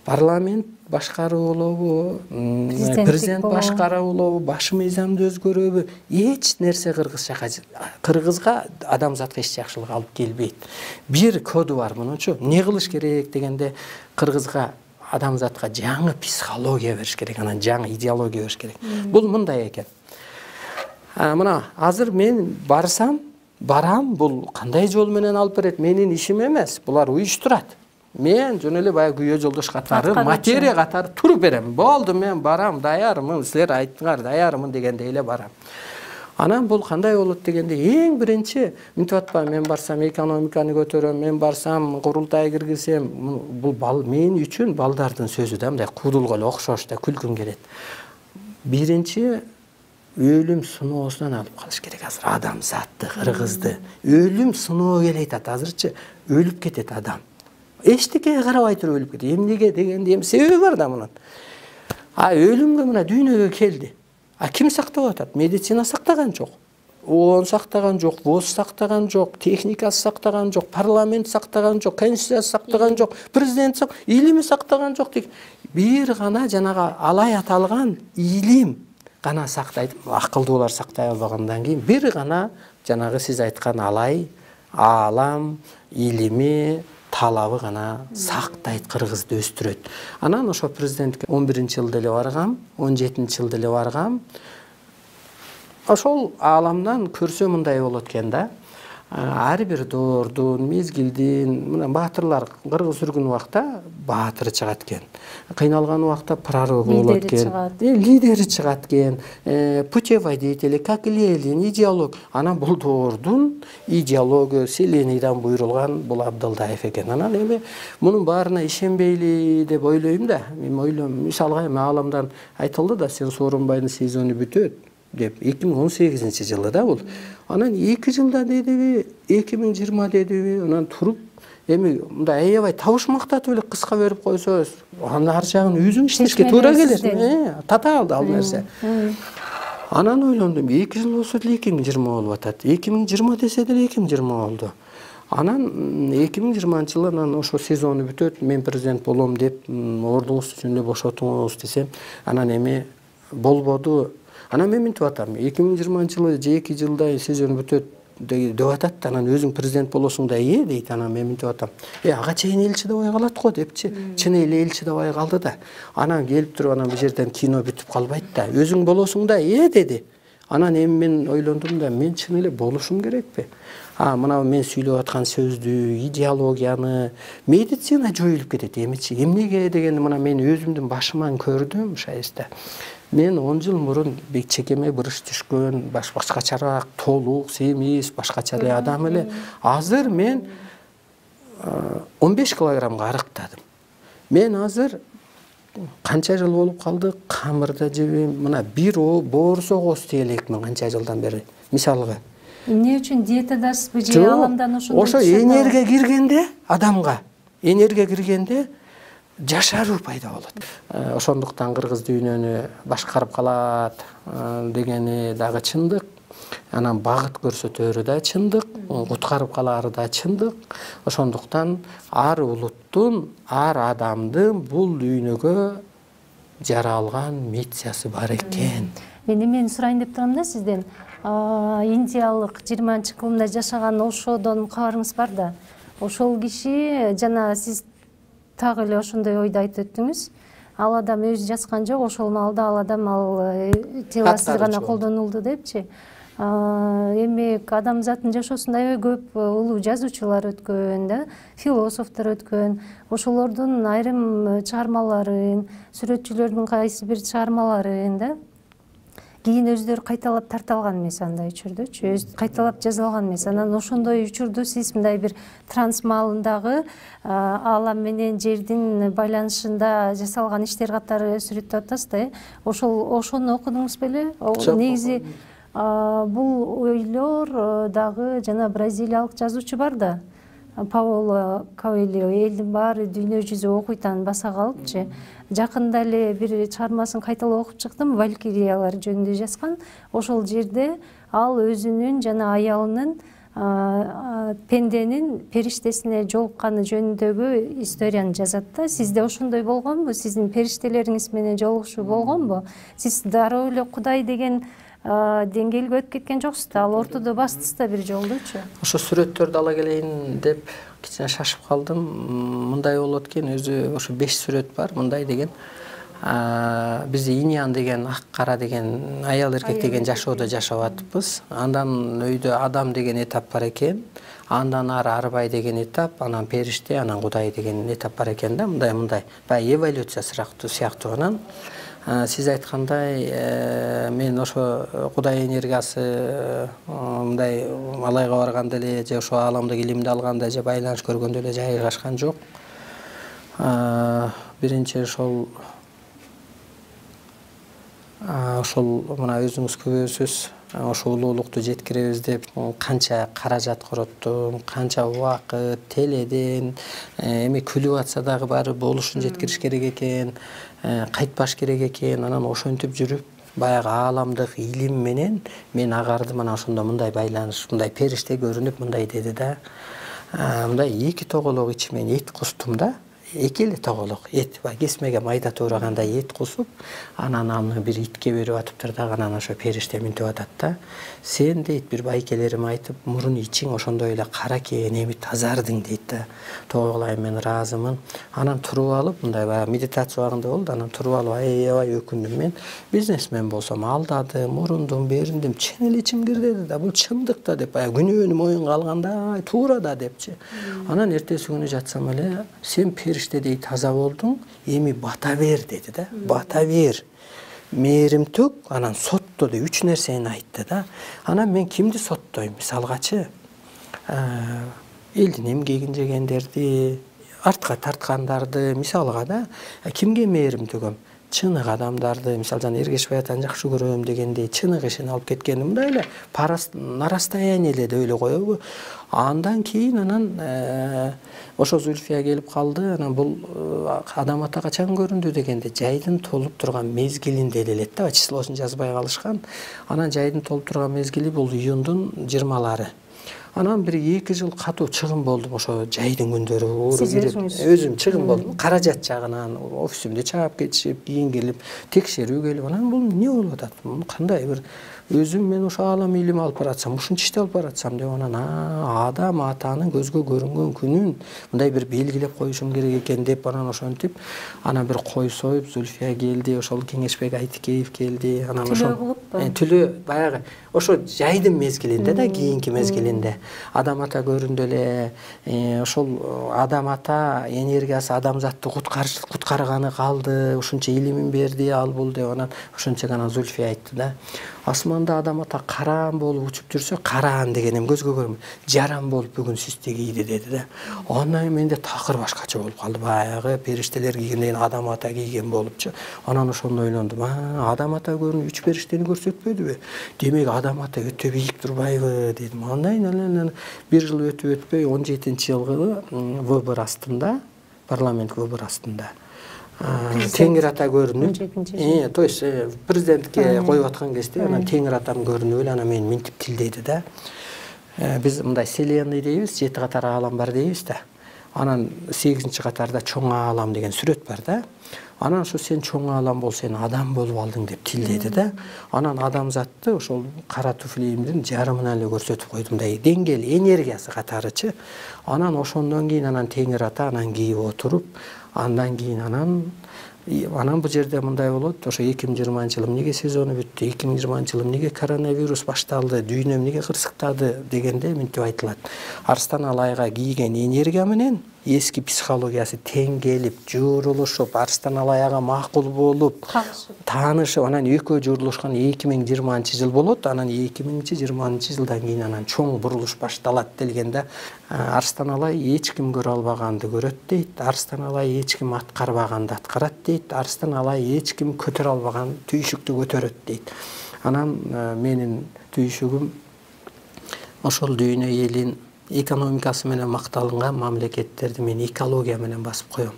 Парламент башкаруу болобу, президент башкаруу болобу, башы мыйзамды өзгөрөбү, эч нерсе кыргызга адамзатка эч жакшылык алып келбейт. Бир коду бар мунучу. Эмне кылыш керек дегенде кыргызга адамзатка жаңы психология бериш керек, анан жаңы идеология бериш керек. Бул мындай экен. Мына азыр мен барам, бул кандай жол менен алып берет? Менин ишим эмес, булар уюштурат. Мен жөн эле баягы күйөө жолдош катары, материя катары туруп берем. Болду, мен барам, даярмын, силер айттыңар, даярмын дегенде эле барам. Анан бул кандай болот дегенде, эң биринчи мынтип атпайм, мен барсам экономиканы көтөрөм, мен барсам курултай киргизсем, бул мен үчүн балдардын сөзү да, мындай куудулга эле окшош да, күлкүм келет. Биринчи өлүм сыноосунан алып калыш керек азыр адамзатты, кыргызды. Өлүм сыноо келет азырчы, өлүп кетет адам. Эчтекеге карабай туруп өлүп кетет. Эмнеге дегенде себеби бар да мунун. Өлүмгө мына дүйнөгө келди. Ким сактап атат? Медицина сактаган жок. ООН сактаган жок, ВОЗ сактаган жок, техникасы сактаган жок, парламент сактаган жок, конституциясы сактаган жок, президент илими сактаган жок. Бир гана жанагы алай аталган илим гана сактайт. Акылдуулар сактай албагандан кийин бир гана жанагы сиз айткан алай, аалам, илими, талабы гана сактайт, кыргызды өстүрөт. Анан ошо президентке 11-жылда эле баргам, 17-жылда эле баргам. Ошол ааламдан көрсө мындай болот экен да. Ар бир доордун, мезгилдин, мына баатырлар кыргыз үргөн убакта баатыры чыгат экен. Кыйналган убакта пророк болот экен. Лидери чыгат экен. Путеводители, как Ленин, идеолог. Анан бул доордун идеология Селенийдан буйрулган бул Абдылдаев экен. Анан эми мунун баарына ишенбейли деп ойлойм да. Мен ойлойм, мисалга эми ааламдан айтылды да, сен Сооронбайдын сезону бүтөт деп 2018-жылы да бул. Анан 2 жылда дедиби, 2020 дедиби, анан туруп эми мындай аябай табыш мактатып эле кыска берип койсоз, анын ар жагын өзүң иштешке туура келет. Татаалды ал нерсе. Анан ойлондум, 2 жыл болсо деле 2020 болуп атат. 2020 десе деле 2020 болду. Анан 2020-жылы анан ошо сезону бүтөт, мен президент болом деп, ордуңузду жөн эле бошотуңуз десем, анан эми болбоду. Анан мен мынтип атам, 2020-жылы же 2 жылда сезон бүтөт деп атат, анан өзүң президент болосуң да дейт. Анан мен мынтип атам, ага чейин элчи дебай калат го депчи. Чын эле элчи дебай калды да. Анан келип туруп анан бул жерден кино бүтүп калбайт да. Өзүң болосуң да деди. Анан эми мен ойлондум да, мен чын эле болушум керекпи? Мына мен сүйлөп аткан сөздү, идеологияны, медицина жоюлуп кетет эмичи. Эмнеге дегенде мына мен өзүмдүн башыман көрдүм, шайыста. Мен 10 жыл мурун чекеме бырыш түшкөн, башкачараак, толук, семиз, башкача эле адам эле. Азыр мен 15 килограммга арыктадым. Мен азыр канча жыл болуп калды, камырда жебейм. Мына бир боорсок ости элекмин канча жылдан бери. Мисалга. Эмне үчүн диетадасызбы же аламдан ошондой? Ошо энергия киргенде адамга, энергия киргенде жашаруу пайда болот. Ошондуктан кыргыз дүйнөнү башкарып калат дегени дагы чындык. Анан багыт көрсөтөрү да чындык, куткарып калары да чындык. Ошондуктан ар улуттун, ар адамдын бул дүйнөгө жаралган миссиясы бар экен. Мен сурайын деп турам да сизден. Индиялык 20-кылымда жашаган Ошодон кабарыңыз бар да. Ошол киши жана сиз так эле ошондой ойду айтып өттүңүз. Ал адам өзү жазган жок, ошол маалда ал адам теласын гана колдонулду депчи. эми адамзаттын жашоосунда аябай көп улуу жазуучулар өткөн да, философтор өткөн. Ошолордун айрым чыгармаларын, сүрөтчүлөрдүн кайсы бир чыгармаларын да кийин өздөрү кайталап тарталган эмес андай учурдучу, кайталап жазылган эмес. Анан ошондой учурду сиз мындай бир трансмаалындагы аалам менен жердин байланышында жасалган иштер катары сүрөттөп атасыз да, ошону окудуңуз беле? Негизи бул ойлор дагы жана бразилиялык жазуучу бар да, Паоло Коэльо, элдин баары дүйнө жүзү окуйт анын баса калыпчы. Жакында эле бир чыгармасын кайталап окуп чыктым, Валькириялар жөнүндө жазган. Ошол жерде ал өзүнүн жана аялынын пенденин периштесине жолукканы жөнүндөгү историяны жазат да. Сизде ошондой болгонбу? Сиздин периштелериңиз менен жолугушуу болгонбу? Сиз дароо эле Кудай деген деңгээлге өтүп кеткен жоксуз да, ал ортодо бастыңызда бир жолдучу. Ошо сүрөттөрдү ала келейин деп кичине шашып калдым. Мындай болот экен, өзү ошо 5 сүрөт бар, мындай деген. Биз иньян деген, ак кара деген, аял эркек деген жашоодо жашап атпыз. Андан өйдө адам деген этап бар экен. Андан ары арбай деген этап, анан периште, анан Кудай деген этап бар экен да, мындай. Баягы эволюция сыяктуу. Анан сиз айткандай, мен ошо Кудай энергиясы мындай алайга барганда эле же ошо ааламдык илимди алганда же байланыш көргөндө эле жайгашкан жок. Биринчи ошол мына өзүңүз күбөсүз, ошо улуулукту жеткиребиз деп канча каражат короттум, канча убакыт, теледен, эми күлүп атса дагы баары болушун жеткириш керек экен, кайтпаш керек экен. Анан ошентип жүрүп, баягы ааламдык илим менен мен агардым. Анан ошондо мындай байланыш, мындай периште көрүнүп мындай деди да. Мындай 2 тоголок ичимен эт кустум да. 2 эле тоголок эт, кесмеге майда туурагандай эт кусуп, анан аны бир итке берип атыптыр да, анан ошо периште мынтип атат да. Сен дейт, бир байкелерим айтып, мурун ичиң ошондой эле кара экен, эми тазардың дейт да. Тоголайым, мен ыраазымын. Анан туруп алып, мындай баягы медитация убагында болду, анан туруп алып аябай өкүндүм. Мен бизнесмен болсом алдадым, урундум, бериндим, чын эле ичим кирди да, бул чындык да деп, баягы күнөөнү моюнга алгандай туура да депчи. Анан эртеси күнү жатсам эле, сен периштедей таза болдуң, эми бата бер деди да. Бата бер. Мээрим төк, анан сотто деп 3 нерсени айтты да. Анан мен кимди соттойм? Мисалгачы, элдин эмгегин жегендерди, артка тарткандарды, мисалга да, кимге мээрим төгөм? Чынык адамдарды, мисалы жана Эргешбай атаны жакшы көрөм дегендей, чынык ишин алып кеткенди мындай эле на расстояние эле деп эле коебу. Андан кийин анан ошо Зульфия келип калды. Анан бул адам ата качан көрүндү дегенде, жайдын толуп турган мезгилинде элет да, числосун жазбай калышкан. Анан жайдын толуп турган мезгили бул июндун 20-лары. Анан бир 2 жыл катуу чыгым болдум ошо жайдын күндөрү. Өзүм чыгым болдум. Каражат жагынан офисимди чаап кетишип, кийин келип, текшерүү келип, анан бул эмне болуп атат? Кандай бир өзүм мен ошо алам илим алып баратсам, ушунча ишти алып баратсам деп, анан адам атанын көзгө көрүнгөн күнүн мындай бир белгилеп коюшум керек экен деп, анан ошентип, анан бир кой союп, Зульфия келди, ошол Кеңешбек Айтикеев келди, анан ошо түлөө баягы ошо жайдын мезгилинде да, кийинки мезгилинде адам ата көрүндү эле, ошол адам ата энергиясы адамзатты куткарганы калды, ушунча илимин берди ал бул деп, анан ошончо гана Зульфия айтты да. Асманда адам ата караан болуп учуп жүрсө, караан дегенем көзгө көрүнбөйт, жаран болуп бүгүн сүстө кийди деди да. Андан менде такыр башкача болуп калды, баягы периштелер кийгенден адам ата кийген болупчу. Анан ошондо ойлондум, адам ата көрүнүп 3 периштени көрсөтпөдүбү? Демек адам ата өтө бийик турбайбы дедим. Андан 1 жыл өтпөй 17-жылгы выбор астында, парламент выбор астында Теңир ата көрүнүп, то есть президентке коюп аткан кезде анан Теңир атам көрүнүп эле, анан мени минтип тилдеди да. Биз мындай вселенный дейбиз, 7 катар аалам бар дейбиз да. Анан 8-чи катарда чоң аалам деген сүрөт бар да. Анан ошо сен чоң аалам бол, сен адам болуп алдың деп тилдеди да. Анан адамзатты ошол кара туфлийимдин жарымынан эле көрсөтүп койдум да, деңгээл энергиясы катарычы. Анан ошондон кийин анан Теңир ата анан кийип отуруп, андан кийин анан Анан бул жерде мындай болот. Ошо 2020 жылым неге сезону бүттү, 2020 жылым неге коронавирус башталды, дүйнөм неге кырсыктады дегенде мынтип айтылат. Арстан Алайга кийген энергия менен эски психологиясы тең келип, жуурулушуп, Арстан Алайга макул болуп, таанышып, анан экөө жуурулушкан 2020 жыл болот. Анан 2020 жылдан кийин анан чоң бурулуш башталат делгенде, Арстан Алай эч ким көрө албаганды көрөт дейт. Арстан Алай эч ким аткарбаганды аткарат дейт. Арстан Алай эч ким көтөрө албаган түйшүктү көтөрөт дейт. Анан менин түйшүгүм ошол дүйнө элин экономикасы менен макталынган мамлекеттерди мен экология менен басып коем.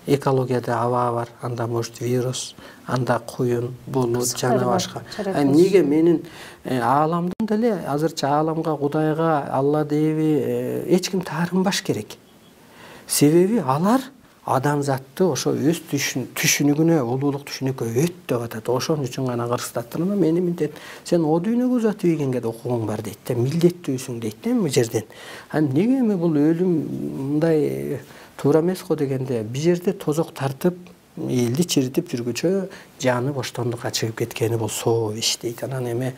Экологияда аба бар, анда может вирус, анда куюн, булут жана башка. Неге менин ааламдын деле азырча ааламга, Кудайга, Алла деби эч ким таарынбаш керек. Себеби алар адамзатты ошо өз түшүнүгүнө, улуулук түшүнүккө өттөп атат. Ошон үчүн гана кыргызстаттырына мени милдет. Сен о дүйнөгө узатып ийгенге да окугуң бар дейт да, милдеттүүсүң дейт да бул жерден. Неге эми бул өлүм мындай туура эмес го дегенде, бул жерде тозок тартып, элди чиритип жүргүчө жаны боштондукка чыгып кеткени бул совесть дейт. Анан эми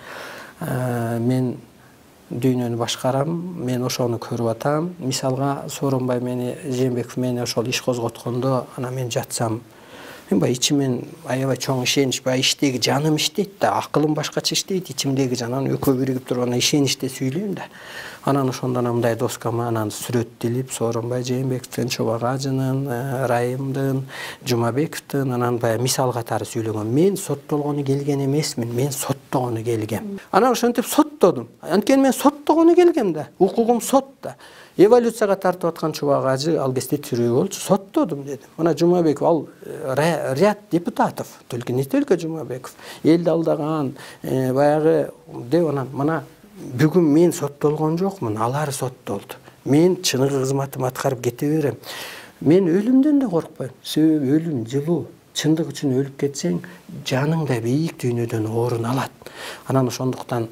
мен дүйнөнү башкарам, мен ошону көрүп атам. Мисалга Сооронбай мени, Жээнбеков мени ошол иш козготкондо, анан мен жатсам, мен баягы ичимен аябай чоң ишенич, баягы иштеги жаным иштейт да, акылым башкача иштейт, ичимдеги жанан экөө биригип туруп анан ишеничте сүйлөйм да. Анан ошондон мындай доскама анан сүрөттелип, Сооронбай Жээнбековдун, Чобак Ажынын, Райымдын, Жумабековдун, анан баягы мисал катары сүйлөгөм. Мен соттолгону келген эмесмин, мен соттогону келгем. Анан ошентип соттодум. Анткени мен соттогону келгем да, укугум сот да. Эволюцияга тартып аткан Чубак Ажы ал кезде тирүү болчу, соттодум дедим. Мына Жумабеков ал ряд депутатов, только не только Жумабеков, элди алдаган, баягы деп анан мына бүгүн мен соттолгон жокмун, алар соттолду. Мен чыныгы кызматымды аткарып кете берем. Мен өлүмдөн да коркпойм. Себеби өлүм жылуу. Чындык үчүн өлүп кетсең, жаның да бийик дүйнөдөн орун алат. Анан ошондуктан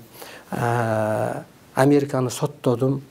Американы соттодум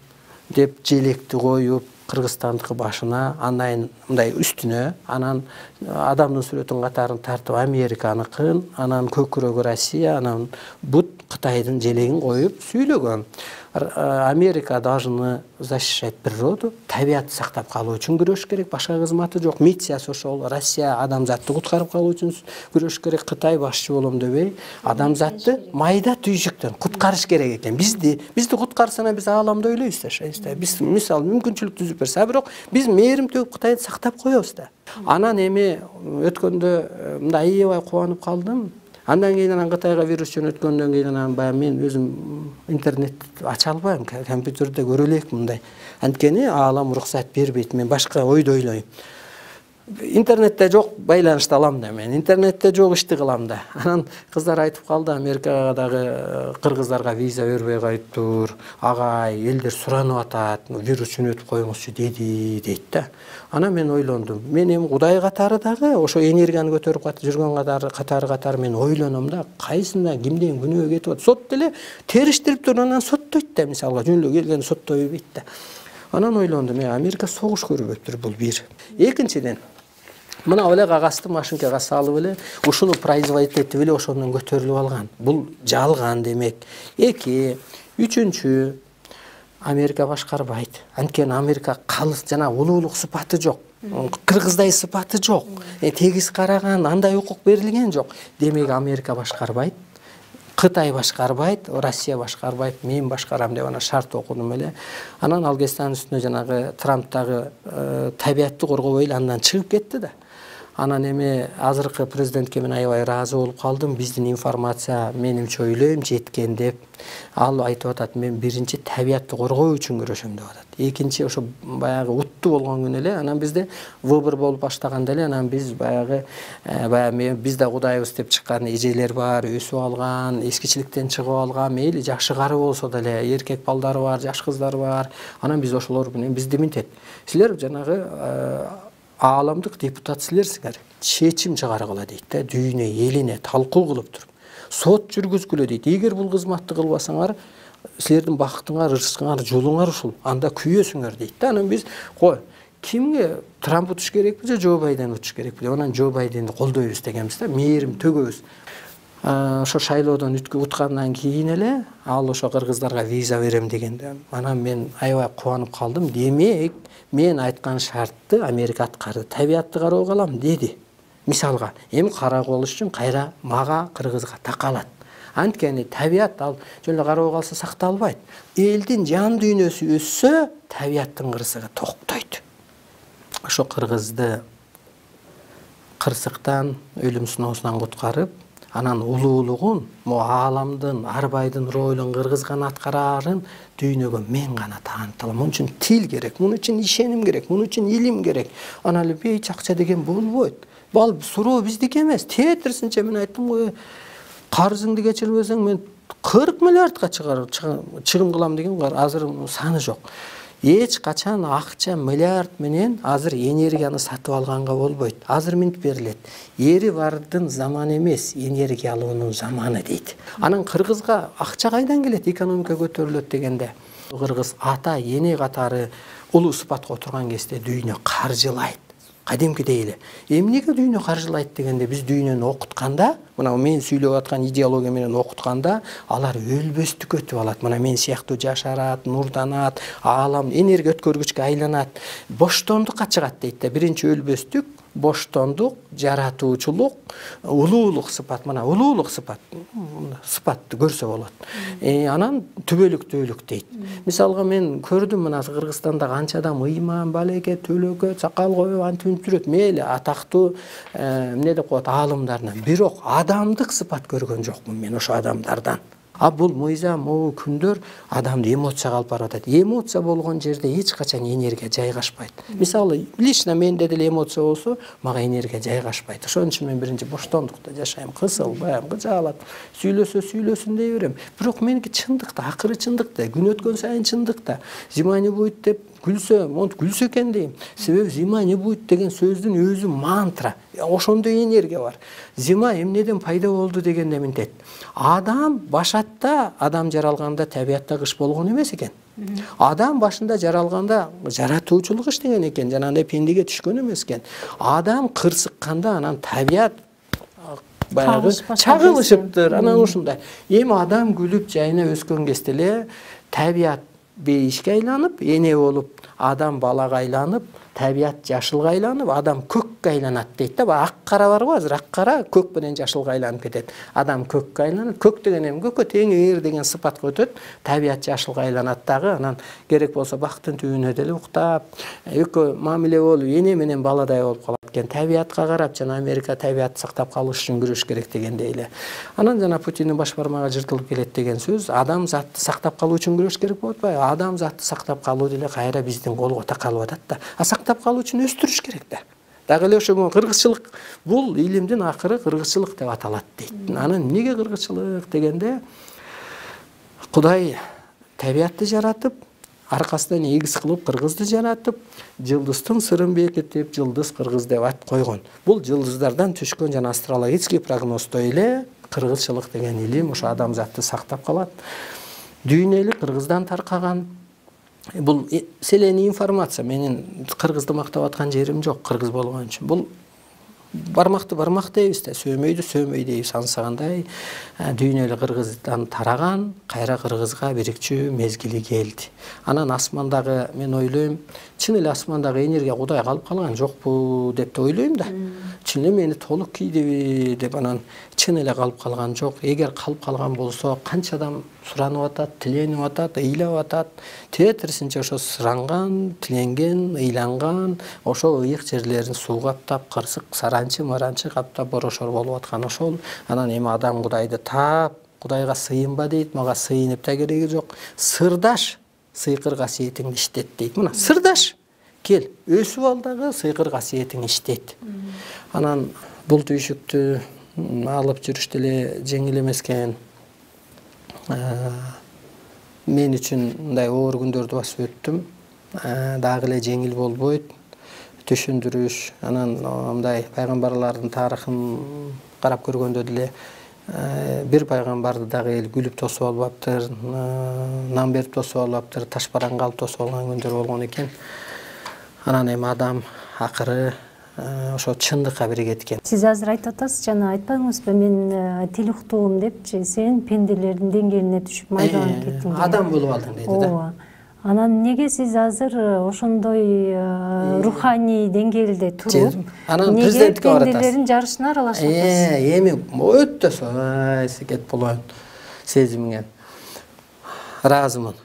деп желекти коюп, Кыргызстандыкы башына, андан мындай үстүнө, анан адамдын сүрөтүн катарын тартып Американыкын, анан көкүрөгү Россия, анан бут Кытайдын желегин коюп сүйлөгөн. Америка должны защищать природу, табиатты сактап калуу үчүн күрөш керек, башка кызматы жок. Миссиясы ошол. Россия адамзатты куткарып калуу үчүн күрөш керек. Кытай башчы болом дебей, адамзатты майда түйшүктөн куткарыш керек экен. Бизди куткарсана биз ааламды ойлойбуз да. Биз мисалы мүмкүнчүлүк түзүп берсе, бирок биз мээрим төгүп Кытайды сактап коебуз да. Анан эми өткөндө мындай аябай кубанып калдым. Андан кийин Кытайга вирус жөнөткөндөн кийин баягы мен өзүм интернет ача албайм, компьютерде көрө элекмин мындай. Анткени аалам уруксат бербейт, мен башка ойдо ойлойм. Интернетте жок байланышты алам да мен, интернетте жок ишти кылам да. Анан кыздар айтып калды, Америкага дагы кыргыздарга виза бербей коюптур, агай, элдер суранып атат, вирус жөнөтүп коюңузчу дейт да. Анан мен ойлондум, мен эми Кудай катары дагы ошо энергияны көтөрүп жүргөн катары мен ойлоном да, кайсында кимден күнөө кетип атат. Сот деле териштирип туруп анан соттойт да, мисалга жөн эле келген соттой бербейт да. Анан ойлондум, Америка согуш көрбөптүр, бул бир. Экинчиден, мына эле кагазды машинкага салып эле, ушуну производить этип эле ошондон көтөрүлүп алган. Бул жалган демек. Эки, үчүнчү, Америка башкарбайт. Анткени Америка калыс жана улуулук сыпаты жок. Кыргыздай сыпаты жок. Тегиз караган, андай укук берилген жок. Демек Америка башкарбайт. Кытай башкарбайт, Россия башкарбайт, мен башкарам деп ана шарт окудум эле. Анан ал кестанын үстүнө жанагы Трамптагы табиатты коргобой эле андан чыгып кетти да. Анан эми азыркы президентке мен аябай ыраазы болуп калдым. Биздин информация менимче ойлойм жеткен деп. Ал айтып атат, мен биринчи табиатты коргоо үчүн күрөшөм деп атат. Экинчи ошо баягы утту болгон күнү эле, анан бизде выбор болуп баштаганда эле, анан биз баягы бизде Кудайыбыз деп чыккан эжелер бар, өсүп алган, эскичиликтен чыгып алган, мейли жакшы кары болсо деле, эркек балдары бар, жаш кыздар бар. Анан биз ошолор менен бизди минтет. Силер жанагы ааламдык депутат силерсиңер, чечим чыгаргыла дейт да, дүйнө элине талкуу кылып туруп. Сот жүргүзгүлө дейт. Эгер бул кызматты кылбасаңар, силердин бактыңар, ырыскыңар, жолуңар ушул. Анда күйөсүңөр дейт да. Анан биз кимге Трамп утуш керекпи же Джо Байден утуш керекпи деп анан Джо Байденди колдойбуз дегенбиз да, мээрим төгөбүз. Ошо шайлоодон уткандан кийин эле ал ошо кыргыздарга виза берем дегенде анан мен аябай кубанып калдым. Демек мен айткан шартты Америка аткарды, табиятты кароого алам деди. Мисалга, эми карап алыш үчүн кайра мага кыргызга такалат. Анткени табият ал жөн эле кароого алса сакталбайт. Элдин жан дүйнөсү өссө, табияттын кырсыгы токтойт. Ошо кыргызды кырсыктан, өлүм сыноосунан куткарып, анан улуулугун, ааламдын, арбайдын ролун кыргыз гана аткарарын дүйнөгө мен гана тааныталам. Мун үчүн тил керек, мун үчүн ишеним керек, мун үчүн илим керек. Анан эле бейч акча деген болбойт. Бал суроо биздики эмес. Тетирсинче мен айттым го, карызыңды кечирбесең мен 40 миллиардга чыгым кылам деген азыр саны жок. Эч качан акча миллиард менен азыр энергияны сатып алганга болбойт. Азыр минт берилет. Ери бардын заманы эмес, энергия алуунун заманы дейт. Анан кыргызга акча кайдан келет, экономика көтөрүлөт дегенде. Кыргыз ата, эне катары улуу сыпатка отурган кезде дүйнө каржылайт. Кадимкидей эле. Эмнеге дүйнө каржылайт дегенде биз дүйнөнү окутканда, мына мен сүйлөп аткан идеология менен окутканда, алар өлбөстүккө өтүп алат. Мына мен сыяктуу жашарат, нурданат, аалам энергия өткөргүчкө айланат, боштондукка чыгат дейт да. Биринчи өлбөстүк, боштондук, жаратуучулук, улуулук сыпат. Мына улуулук сыпат, сыпатты көрсө болот. Анан түбөлүктүүлүк дейт. Мисалга мен көрдүм мына Кыргызстанда канча адам ыйман, балеке, төлөкө, сакал коюп антип жүрөт. Мейли атактуу эмне деп коет аалымдарынан. Бирок адамдык сыпат көргөн жокмун мен ошо адамдардан. Бул мыйзам, могу күндөр адамды эмоцияга алып барып атат. Эмоция болгон жерде эч качан энергия жайгашпайт. Мисалы, лично менде деле эмоция болсо, мага энергия жайгашпайт. Ошон үчүн мен биринчи боштондукта жашайм, кысылбайм, кыжаалап, сүйлөсүн дей берем. Бирок меники чындыкта, акыры чындыкта, күн өткөн сайын чындыкта. Зима не будет деп күлсө, монт күлсө экен дейм. Себеби зима не будет деген сөздүн өзү мантра. Ошондой энергия бар. Зима эмнеден пайда болду дегенде минтет. Адам башатта, адам жаралганда табиятта кыш болгон эмес экен. Адам башында жаралганда жаратуучулук иштеген экен, жанагындай пендеге түшкөн эмес экен. Адам кырсыкканда анан табият баягы чагылышыптыр. Анан ушундай. Эми адам күлүп жайына өскөн кезде эле табият бейишке айланып, эне болуп, адам балага айланып, табият жашылга айланып, адам көккө айланат дейт да. Ак кара барбы азыр? Ак кара көк менен жашылга айланып кетет. Адам көккө айланат. Көк деген эми көккө теңир деген сыпатка өтөт. Табият жашылга айланат дагы. Анан керек болсо бактын түбүнө деле уктап, экөө мамиле болуп, эне менен баладай болуп калат экен. Табиятка карап, жана Америка табиятты сактап калыш үчүн күрөш керек дегендей эле. Анан жана Путиндин баш бармагы жыртылып келет деген сөз, адам затты сактап калуу үчүн күрөш керек болот атпайбы? Адам затты сактап калуу деле кайра биздин колго такалып атат да. Сактап калуу үчүн өстүрүш керек да. Дагы эле ошо кыргызчылык, бул илимдин акыры кыргызчылык деп аталат дейт. Анан эмнеге кыргызчылык дегенде, Кудай табиятты жаратып, аркасынан эгиз кылып кыргызды жаратып, жылдыздын сырын бекитип, жылдыз кыргыз деп ат койгон. Бул жылдыздардан түшкөн жана астрологический прогнозтой эле кыргызчылык деген илим ошо адамзатты сактап калат. Дүйнө эли кыргыздан таркаган. Бул селени информация. Менин кыргызды мактап аткан жерим жок, кыргыз болгон үчүн. Бул бармакты бармак дейбиз да, сөөмөйдү сөөмөй дейбиз ансагандай. Дүйнө эле кыргыздан тараган, кайра кыргызга бирикчүү мезгили келди. Анан асмандагы мен ойлойм, чын эле асмандагы энергия Кудай калып калган жокпу деп ойлойм да. Чын эле мени толук кийдиби деп, анан чын эле калып калган жок. Эгер калып калган болсо, канча адам суранып атат, тиленип атат, ыйлап атат. Тетирсинче ошо суранган, тиленген, ыйланган, ошо ыйык жерлерин суу каптап, кырсык, саранчы, маранчы каптап борошор болуп аткан ошол. Анан эми адам Кудайды таап, Кудайга сыйынба дейт, мага сыйынып да кереги жок. Сырдаш сыйкыр касиетиңди иштет дейт. Мына сырдаш кел, өсүп ал дагы сыйкыр касиетиң иштет. Анан бул түйшүктү алып жүрүш деле жеңил эмес экен. Мен үчүн мындай оор күндөрдү басып өттүм. Дагы эле жеңил болбойт. Түшүндүрүш, анан мындай пайгамбарлардын тарыхын карап көргөндө деле бир пайгамбарды дагы эл күлүп тосуп албаптыр, нан берип тосуп албаптыр, таш бараңга алып тосуп алган күндөр болгон экен. Анан эми адам акыры ошо чындыкка бири кеткен. Сиз азыр айтып атасыз, жана айтпадыңызбы, мен тил уктум депчи, сен пенделердин деңгээлине түшүп майдаланып кеттиң. Адам болуп алдың дейди да. Ооба. Анан неге сиз азыр ошондой руханий деңгээлде туруп, неге пенделердин жарышына аралашып атасыз? Эми өтө кет болоюн сезимиңен ыраазымын.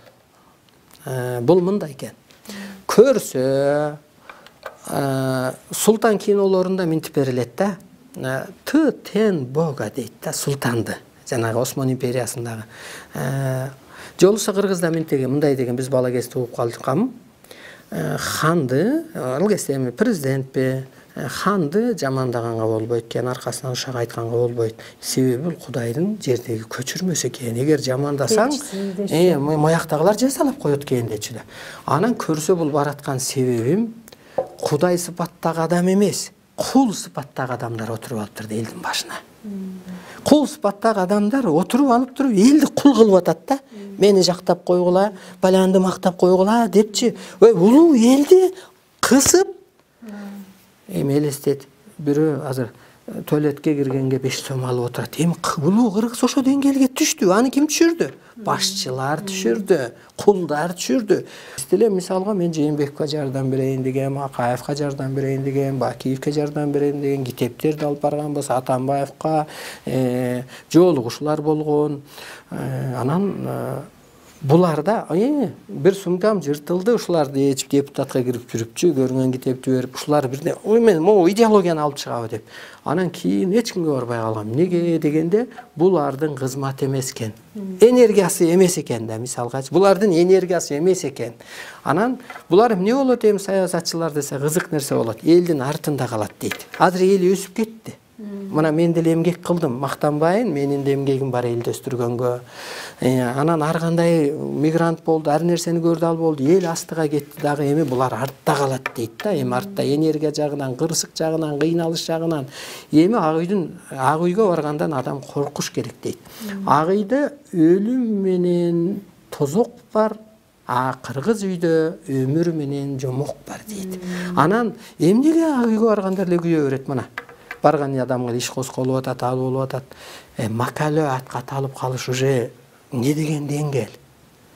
Бул мындай экен. Көрсө султан кинолорунда минтип берилет да. Ты тен бога дейт да, султанды. Жанагы Осман империясындагы. Жолуса кыргызда мындай деген, биз бала кезде угуп калдыккам. Ханды, ал кезде эми президентпи, ханды жамандаганга болбойт экен, аркасынан ушак айтканга болбойт. Себеби бул Кудайдын жердеги көчүрмөсү экен. Эгер жамандасаң, мояктагылар жазалап коет экен дечү да. Анан көрсө бул бараткан себебим Кудай сыпаттагы адам эмес, кул сыпаттагы адамдар отуруп алыптыр да элдин башына. Кул сыпаттагы адамдар отуруп алып туруп элди кул кылып атат да. Мени жактап койгула, баланды мактап койгула депчи, улуу элди кысып эми элестет. Бирөө азыр туалетке киргенге 5 сом алып отурат. Эми улуу кыргыз ошо деңгээлге түштү. Аны ким түшүрдү? Башчылар түшүрдү, кулдар түшүрдү. Деле мисалга мен Жээнбековго жардам берейин деген, Акаевге жардам берейин деген, Бакиевге жардам берейин деген китептерди алып барганбыз, Атамбаевга жолугушуулар болгон. Анан буларда бир сумкам жыртылды, ушуларды ээчип депутатка кирип жүрүпчү, көрүнгөн китепти берип, ушулар бирде мен могу идеологияны алып чыгабы деп. Анан кийин эч кимге барбай калгам. Неге дегенде, булардын кызматы эмес экен. Энергиясы эмес экен да, мисалга. Булардын энергиясы эмес экен. Анан булар эмне болот эми саясатчылар десе, кызык нерсе болот. Элдин артында калат дейт. Азыр эл өсүп кетти. Мына мен деле эмгек кылдым, мактанбайын, менин де эмгегим бар элди өстүргөнгө. Анан ар кандай мигрант болду, ар нерсени көрдү, ал болду, эл астыга кетти дагы, эми булар артта калат дейт да. Эми артта энергия жагынан, кырсык жагынан, кыйналыш жагынан. Эми ак үйгө баргандан адам коркуш керек дейт. Ак үйдө өлүм менен тозок бар, кыргыз үйдө өмүр менен жомок бар дейт. Анан эмнеге ак үйгө баргандар эле күйө берет мына? Барган адамга иш косколуп атат, ал болуп атат. Макалө атка талып калыш уже не деген деңгел?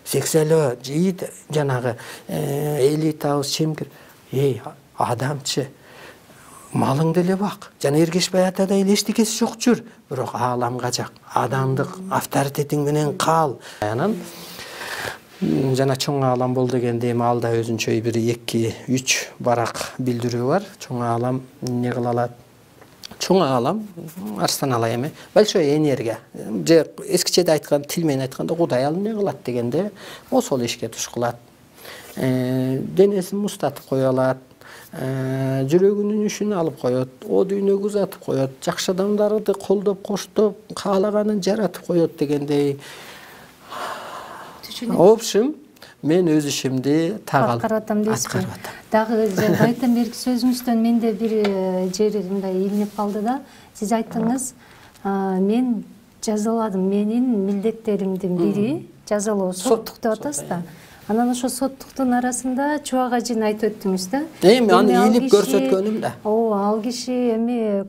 Секселөө, жийит жанагы элитабыз чемкир. Адамчы, малыңды эле бак. Жана Эргешбай атада эле эчтекеси жок жүр. Бирок ааламга жак, адамдык авторитетиң менен кал. Анан жана чоң аалам бол дегенде эми алда өзүнчө бир 2-3 барак билдирүү бар. Чоң аалам эмне кыла алат? Чоң аалам, арстан ала эми, большой энергия. Же эскичеде айткан, тил менен айтканда Кудай ал эмне кылат дегенде, осол ишке туш кылат. Денесин мустатып кое алат, жүрөгүнүн үшүн алып коет, о дүйнөгө узатып коет, жакшы адамдарды колдоп, коштоп, каалаганын жаратып коет дегендей. В общем, мен өз ишимди аткарып дейсизби? Дагы айттан берки сөзүңүздөн менде бир жери мындай илинип калды да. Сиз айттыңыз, мен жазаладым, менин милдеттеримдин бири жазалоо, соттук деп атасыз да. Анан ошо соттуктун арасында Чубак ажыны айтып өттүңүз да. Эми аны илип көрсөткөнүм да. Ал киши эми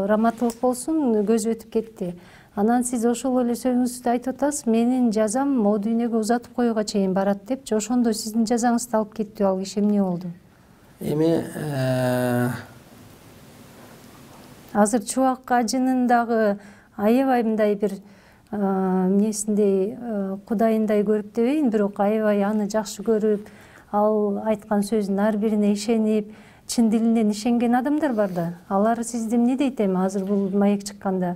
раматтылык болсун, көзү өтүп кетти. Анан сиз ошол эле сөзүңүздү айтып атасыз, менин жазам о дүйнөгө узатып коюуга чейин барат депчи. Ошондо сиздин жазаңызды алып кетти ал киши, эмне болду? Эми азыр Чубак ажынын дагы аябай мындай бир эмнесиндей Кудайындай көрүп дебейин, бирок аябай аны жакшы көрүп, ал айткан сөзүнүн ар бирине ишенип, чын дилинен ишенген адамдар бар да. Алар сизди эмне дейт эми азыр бул маек чыкканда?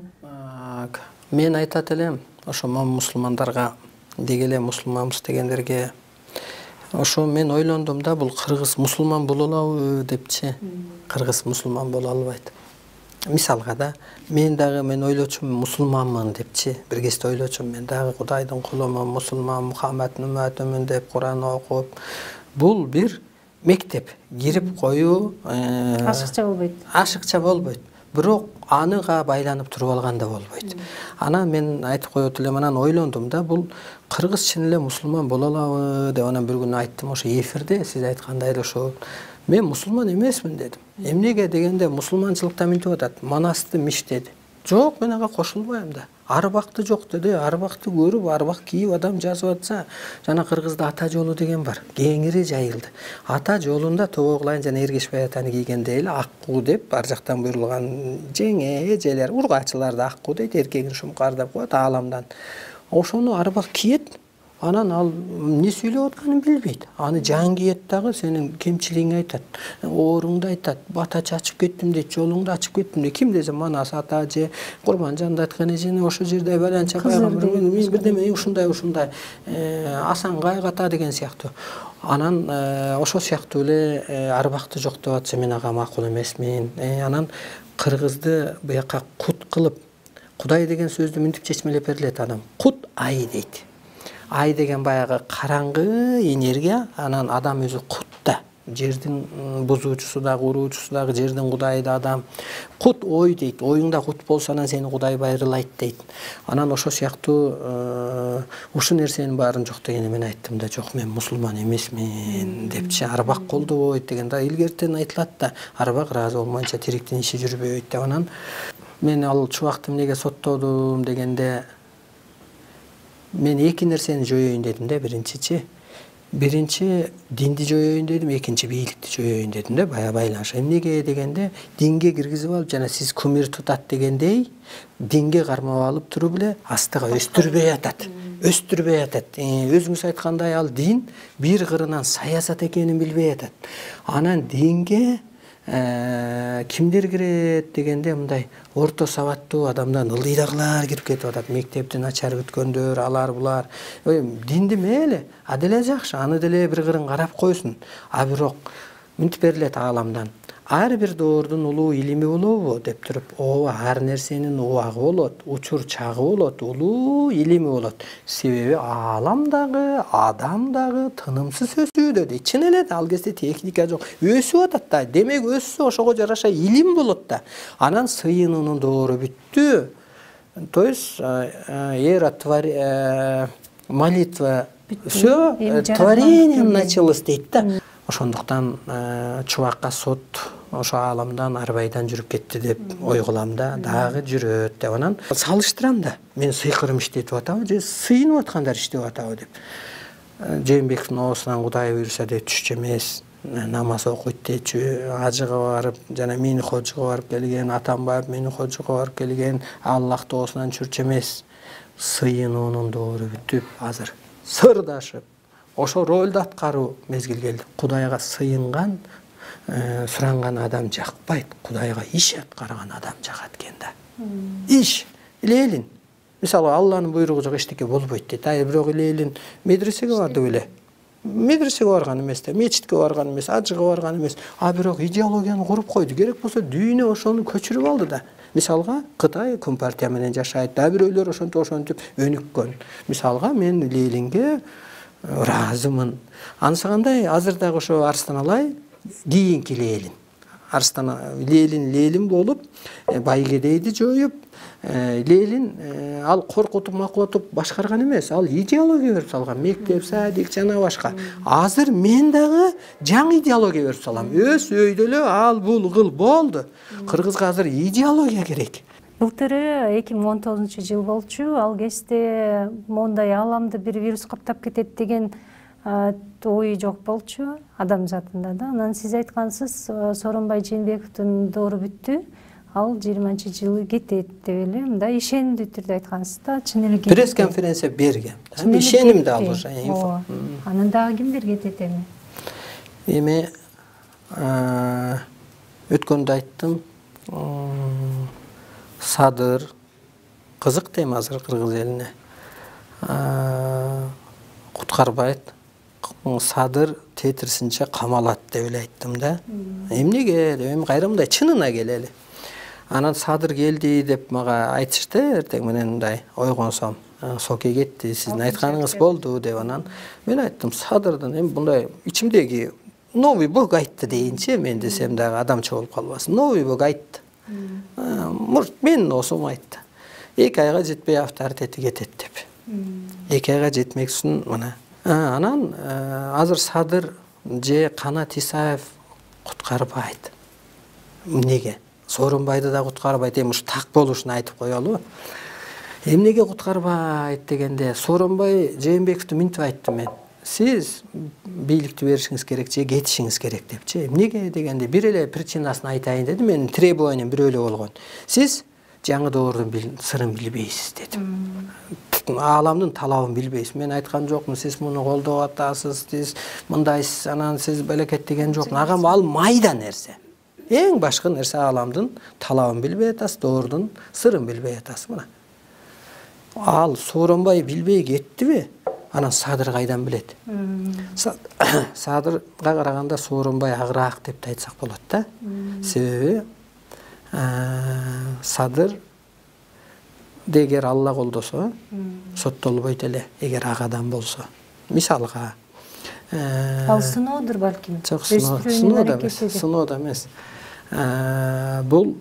Мен айтат элем, ошо мусулмандарга, дегеле мусулманбыз дегендерге, ошо мен ойлондум да, бул кыргыз мусулман боло алабы депчи. Кыргыз мусулман боло албайт. Мисалга да, мен ойлочумун мусулманмын депчи. Бир кезде ойлочумун, мен дагы Кудайдын кулумун, мусулман, Мухаммадтын үммөтүмүн деп Куран окуп. Бул бир мектеп, кирип коюу ашыкча болбойт. Ашыкча болбойт. бирок аныга байланып туруп алганда болбойт. Анан мен айтып коет элем, анан ойлондум да, бул кыргыз чын эле мусулман боло алабы деп анан бир күнү айттым ошо эфирде, сиз айткандай эле ошо. Мен мусулман эмесмин дедим. Эмнеге дегенде мусулманчылыкта мынтип атат, манасты миш деди. Жок, мен ага кошулбайм да. Арбакты жок деди, арбакты көрүп, арбак кийип адам жазып атса, жана кыргызда ата жолу деген бар. Кеңири жайылды. Ата жолунда тобоглайын жана эргешбай атаны кийгенде эле аккуу деп ар жактан буйрулган жеңе эжелер, ургачылар да аккуу дейт, эркегин шумкар деп коет ааламдан. Ошону арбак киет. Анан ал эмне сүйлөп атканын билбейт. Аны жан кийет дагы, сенин кемчилигиңди айтат, ооруңду айтат, бата чачып кеттим дейт, жолуңду ачып кеттим дейт. Ким десе Манас ата же Курманжанды айткан эжени ошо жерде баланча пайгамбар мен бирдеме ушундай Асангай ата деген сыяктуу. Анан ошо сыяктуу эле арбакты жок деп атса мен ага макул эмесмин. Анан кыргызды буяка кут кылып, Кудай деген сөздү мынтип чечмелеп берилет адам. Кут ай дейт. Ай деген баягы караңгы энергия, анан адам өзү кутта. Жердин бузуучусу дагы, уруучусу дагы, жердин кудайы да адам. Кут ой дейт. Оюңда кут болсо анан сени Кудай байрылайт дейт. Анан ошо сыяктуу ушул нерсенин баарын жок дегени мен айттым да, жок мен мусулман эмесмин депчи, арбак колдобойт деген да илгертен айтылат да, арбак ыраазы болмайынча тириктин иши жүрбөйт деп. Анан мен ал чубакты эмнеге соттодум дегенде, мен эки нерсени жоюйун дедим да, биринчи динди жоюйун дедим, экинчи бийликти жоюйун дедим да, байланыш. Эмнеге дегенде, динге киргизип алып жана сиз кумир тутат дегендей, динге кармап алып туруп эле астыга өстүрбөй атат. Өзүңүз айткандай ал дин бир кырынан саясат экенин билбей атат. Анан динге кимдер кирет дегенде мындай орто сабаттуу адамдан ылдыйдагылар кирип кетип атат. Мектепти начар бүткөндөр, алар булар. Динди мейли, деле жакшы, аны деле бир кырын карап койсун. А бирок мынтип берилет ааламдан. Ар бир доордун улуу илими болобу деп туруп, ооба ар нерсенин убагы болот, учур чагы болот, улуу илими болот. Себеби аалам дагы, адам дагы тынымсыз өсүүдө дейт. Чын эле ал кезде техника жок. Өсүп атат да. Демек өссө ошого жараша илим болот да. Анан сыйынуунун доору бүттү. То есть молитва всё, творением началось дейт да. Ошондуктан чубакка сот ошо ааламдан арбайдан жүрүп кетти деп ой кылам да, дагы жүрөт деп. Анан салыштырам да, мен сыйкырым иштетип атабы же сыйынып аткандар иштеп атабы деп. Жээнбековдун оосунан Кудай буйруса деп түшчү эмес, намаз окуйт дечү, ажыга барып, жана мени хожуга барып келген, Атамбаев мени хожуга барып келген, Аллахтын оосунан чурчу эмес. Сыйынуунун доору бүтүп, азыр сырдашып, ошо ролду аткаруу мезгил келди. Кудайга сыйынган, суранган адам жакпайт, Кудайга иш аткарган адам жагат экен да. Иш, Лелин. Мисалы Алланын буйругу жок эчтеке болбойт дейт. Бирок Лелин медресеге барды беле. Медресеге барган эмес да, мечитке барган эмес, ажыга барган эмес. А бирок идеологияны куруп койду. Керек болсо дүйнө ошону көчүрүп алды да. Мисалга Кытай компартия менен жашайт, да бирөөлөр ошентип өнүккөн. Мисалга мен Лелинге разымын. Ансагандай азыр дагы ошо Арстан Алай кийинки Лелин. Арстан Лелин болуп, байгедейди жоюп, Лелин ал коркутуп, макулатып башкарган эмес, ал идеология берип салган, мектеп, садик жана башка. Азыр мен дагы жаңы идеология берип салам. Өз өйдө эле ал бул кыл болду. Кыргызга азыр идеология керек. Былтыры 2019 болчу, ал кезде мондай ааламды бир вирус каптап кетет деген ой жок болчу адамзатында да. Анан сиз айткансыз, Сооронбай Жээнбековдун доору бүттү, ал 20-жылы кетет деп эле мындай ишендүү түрдө айткансыз да. Чын эле кетет. Пресс-конференция берген. Ишеним да ал уже инфо. Анан дагы кимдер кетет эми? Эми өткөндө айттым, Садыр кызык тема азыр кыргыз элине. Куткарбайт, Садыр тетирсинче камалат деп эле айттым да. Эмнеге деп, эми кайра мындай чынына келели. Анан Садыр келди деп мага айтышты, эртең менен мындай ойгонсом, Соке кетти, сиздин айтканыңыз болду деп. Анан мен айттым, Садырдын эми мындай ичимдеги новый бог айтты дейинчи, мен десем дагы адамча болуп калбасын. Новый бог айтты. Менин досум айтты. 2 айга жетпей авторитети кетет деп. 2 айга жетмек үчүн мына. Анан азыр Садыр же Канат Исаев куткарбайт. Эмнеге? Сооронбайды да куткарбайт, ушу так болушун айтып коелу. Эмнеге куткарбайт дегенде, Сооронбай Жээнбековду минтип айттым мен. Сиз бийликти беришиңиз керек же кетишиңиз керек депчи. Эмнеге дегенде, бир эле причинасын айтайын деди. Менин требованием бир эле болгон. Сиз жаңы доордун сырын билбейсиз дедим. Ааламдын талабын билбейсиз. Мен айткан жокмун, сиз муну колдоп атасыз, сиз мындайсыз, анан сиз белекет деген жок. Агам ал майда нерсе. Эң башкы нерсе ааламдын талабын билбей атасыз, доордун сырын билбей атасыз. Мына. Ал Сооронбай билбей кеттиби? Анан Садыр кайдан билет? Садырга караганда Сооронбай агыраак деп айтсак болот да. Себеби Садыр дегер Алла колдосо соттолбойт эле, эгер ак адам болсо. Мисалга ал сыноодур балким. Жок, сыноо эмес. Бул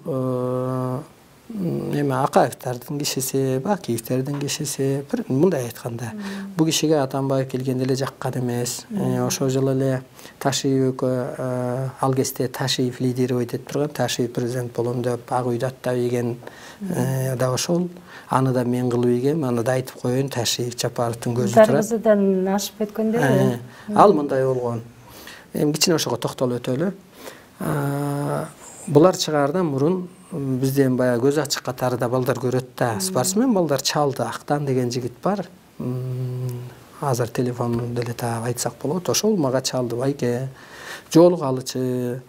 эме Акаевдин кишиси, Бакиевдин кишиси, мындай айтканда, бул кишиге Атамбаев келгенде эле жаккан эмес. Ошол жылы эле Ташиевке ал кезде Ташиев лидировать этип турган, Ташиев президент болом деп Ак үйдө аттап ийген да ошол. Аны да мен кылып ийгем, аны да айтып коеюн, Ташиев Жапаровдун көзү турат. Дарбызадан ашып кеткенде. Ал мындай болгон. Эми кичине ошого токтолуп өтөлү. Булар чыгаардан мурун бизден баягы көз ачык катарында балдар көрөт да. Спортсмен балдар Чалды Актан деген жигит бар. Азыр телефонун деле таап айтсак болот. Ошол мага чалды, байке, жолугалычы,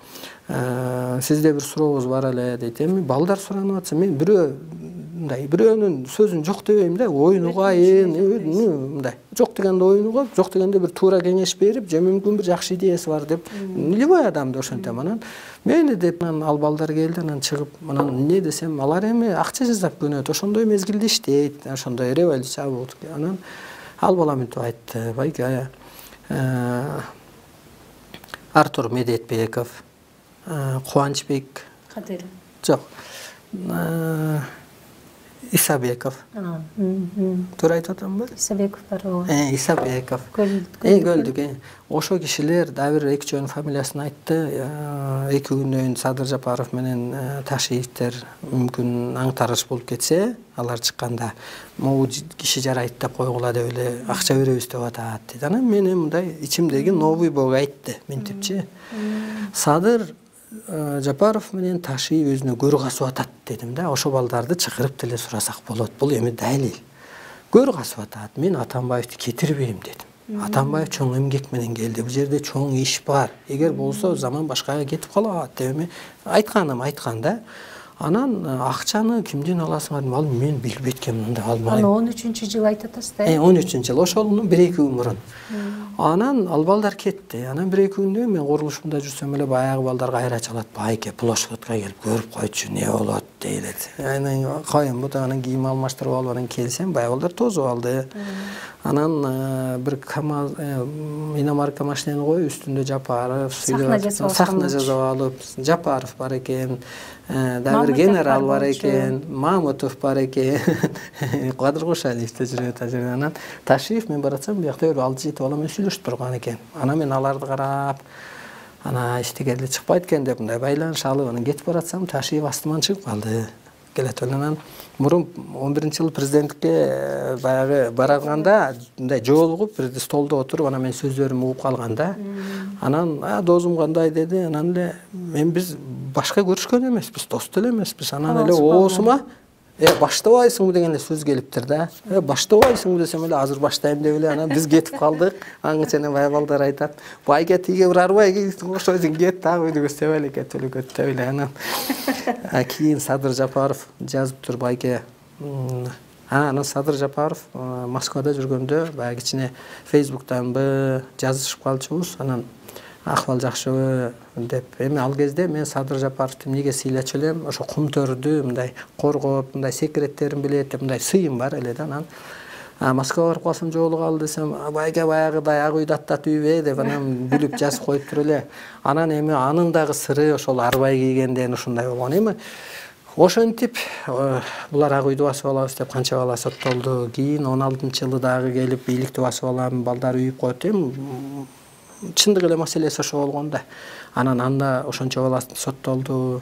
сизде бир сурообуз бар эле дейт. Эми балдар суранып атса, мен бирөөнүн сөзүн жок дебейм да, оюн угайын, мындай. Жок дегенде оюн угап, жок дегенде бир туура кеңеш берип, же мүмкүн бир жакшы идеясы бар деп, любой адамды ошентем. Анан мени деп ал балдар келди, анан чыгып, анан эмне десем, алар эми акча жасап көнөт, ошондой мезгилде иштейт, ошондой революция болот. Анан ал бала мынтип айтты, байке, Артур Медетбеков, Кубанычбек, Кадыр. Жок. Исабеков. Туура айтып атамбы? Исабеков бар ооба. Исабеков. Көлдүк. Ошо кишилер да бир эки жөн фамилиясын айтты. 2 күндөн Садыр Жапаров менен Ташиевдер мүмкүн аңтарыш болуп кетсе, алар чыкканда могу киши жарайт деп койгула деп эле акча беребиз деп атат дейт. Анан мен мындай ичимдеги новый бог айтты, ментипчи. Садыр Жапаров менен Ташиев өзүнө көр касып атат дедим да. Ошо балдарды чакырып деле сурасак болот. Бул эми далил. Көр касып атат. Мен Атамбаевди кетирбейм дедим. Атамбаев чоң эмгек менен келди. Бул жерде чоң иш бар. Эгер болсо заман башкага кетип калат деп эми айткан да. Анан акчаны кимден аласың дедим. Ал мен билбей эткем да албайм. Аны 13-жылы айтып атасыз да. 13-жылы ошолунун 1-2 күн мурун. Анан ал балдар кетти. Анан 1-2 күндөн мен курулушумда жүрсөм эле баягы балдар кайра чалат. Байке, площадка келип көрүп койчу, не болот дейлет. Анан коем бу анан кийим алмаштырып алып анан келсем, баягы балдар тозуп алды. Анан бир КамАЗ иномарка машинени коюп, үстүндө Жапаров, сахна жасап алып, Жапаров бар экен, да бир генерал бар экен, Мамутов бар экен, Кадыр Кошалиев да жүрөт ажерде. Анан Ташиев мен баратсам, биякта бир 6-7 бала менен сүйлөшүп турган экен. Анан мен аларды карап, ана иштегенде чыкпайт экен деп мындай байланыш алып, анан кетип баратсам, Ташиев астыман чыгып калды. Келет анан мурун 11-жылы президенттикке баягы барганда мындай жолугуп бир столдо отуруп, анан мен сөздөрүмдү угуп калганда, анан досум кандай деди, анан эле мен биз башка көрүшкөн эмеспиз, дос деле эмеспиз. Анан эле оосума баштабайсыңбы деген сөз келиптир да. Баштабайсыңбы десем эле азыр баштайм деп эле анан биз кетип калдык. Аңчаны бая балдар айтат. Байга тиге бир арбай кетип ошойдун кет так үйдө көстөп эле кетип эле анан. Кийин Садыр Жапаров жазып тур байке. Анан Садыр Жапаров Москвада жүргөндө баягы кичине Facebook'танбы жазышып калчубуз. Анан акыбал жакшыбы деп. Эми ал кезде мен Садыр Жапаровду эмнеге сыйлачу элем? Ошо кумтөрдү мындай коргоп, мындай секреттерин билет деп мындай сыйым бар эле да. Анан Москвага барып калсам жолуга ал десем, байке баягыдай Ак үйдө аттап үйбө деп анан бүлүп жазып коюп тур эле. Анан эми анын дагы сыры ошол арбай кийгенден ушундай болгон. Эми Ошентип булар ак үйдү басып алабыз деп канча бала соттолду. Кийин 16-жылы дагы келип бийликти басып алам, балдар үйүп коет. Чындык эле маселеси ошо болгон да. Анан анда ошончо бала соттолду.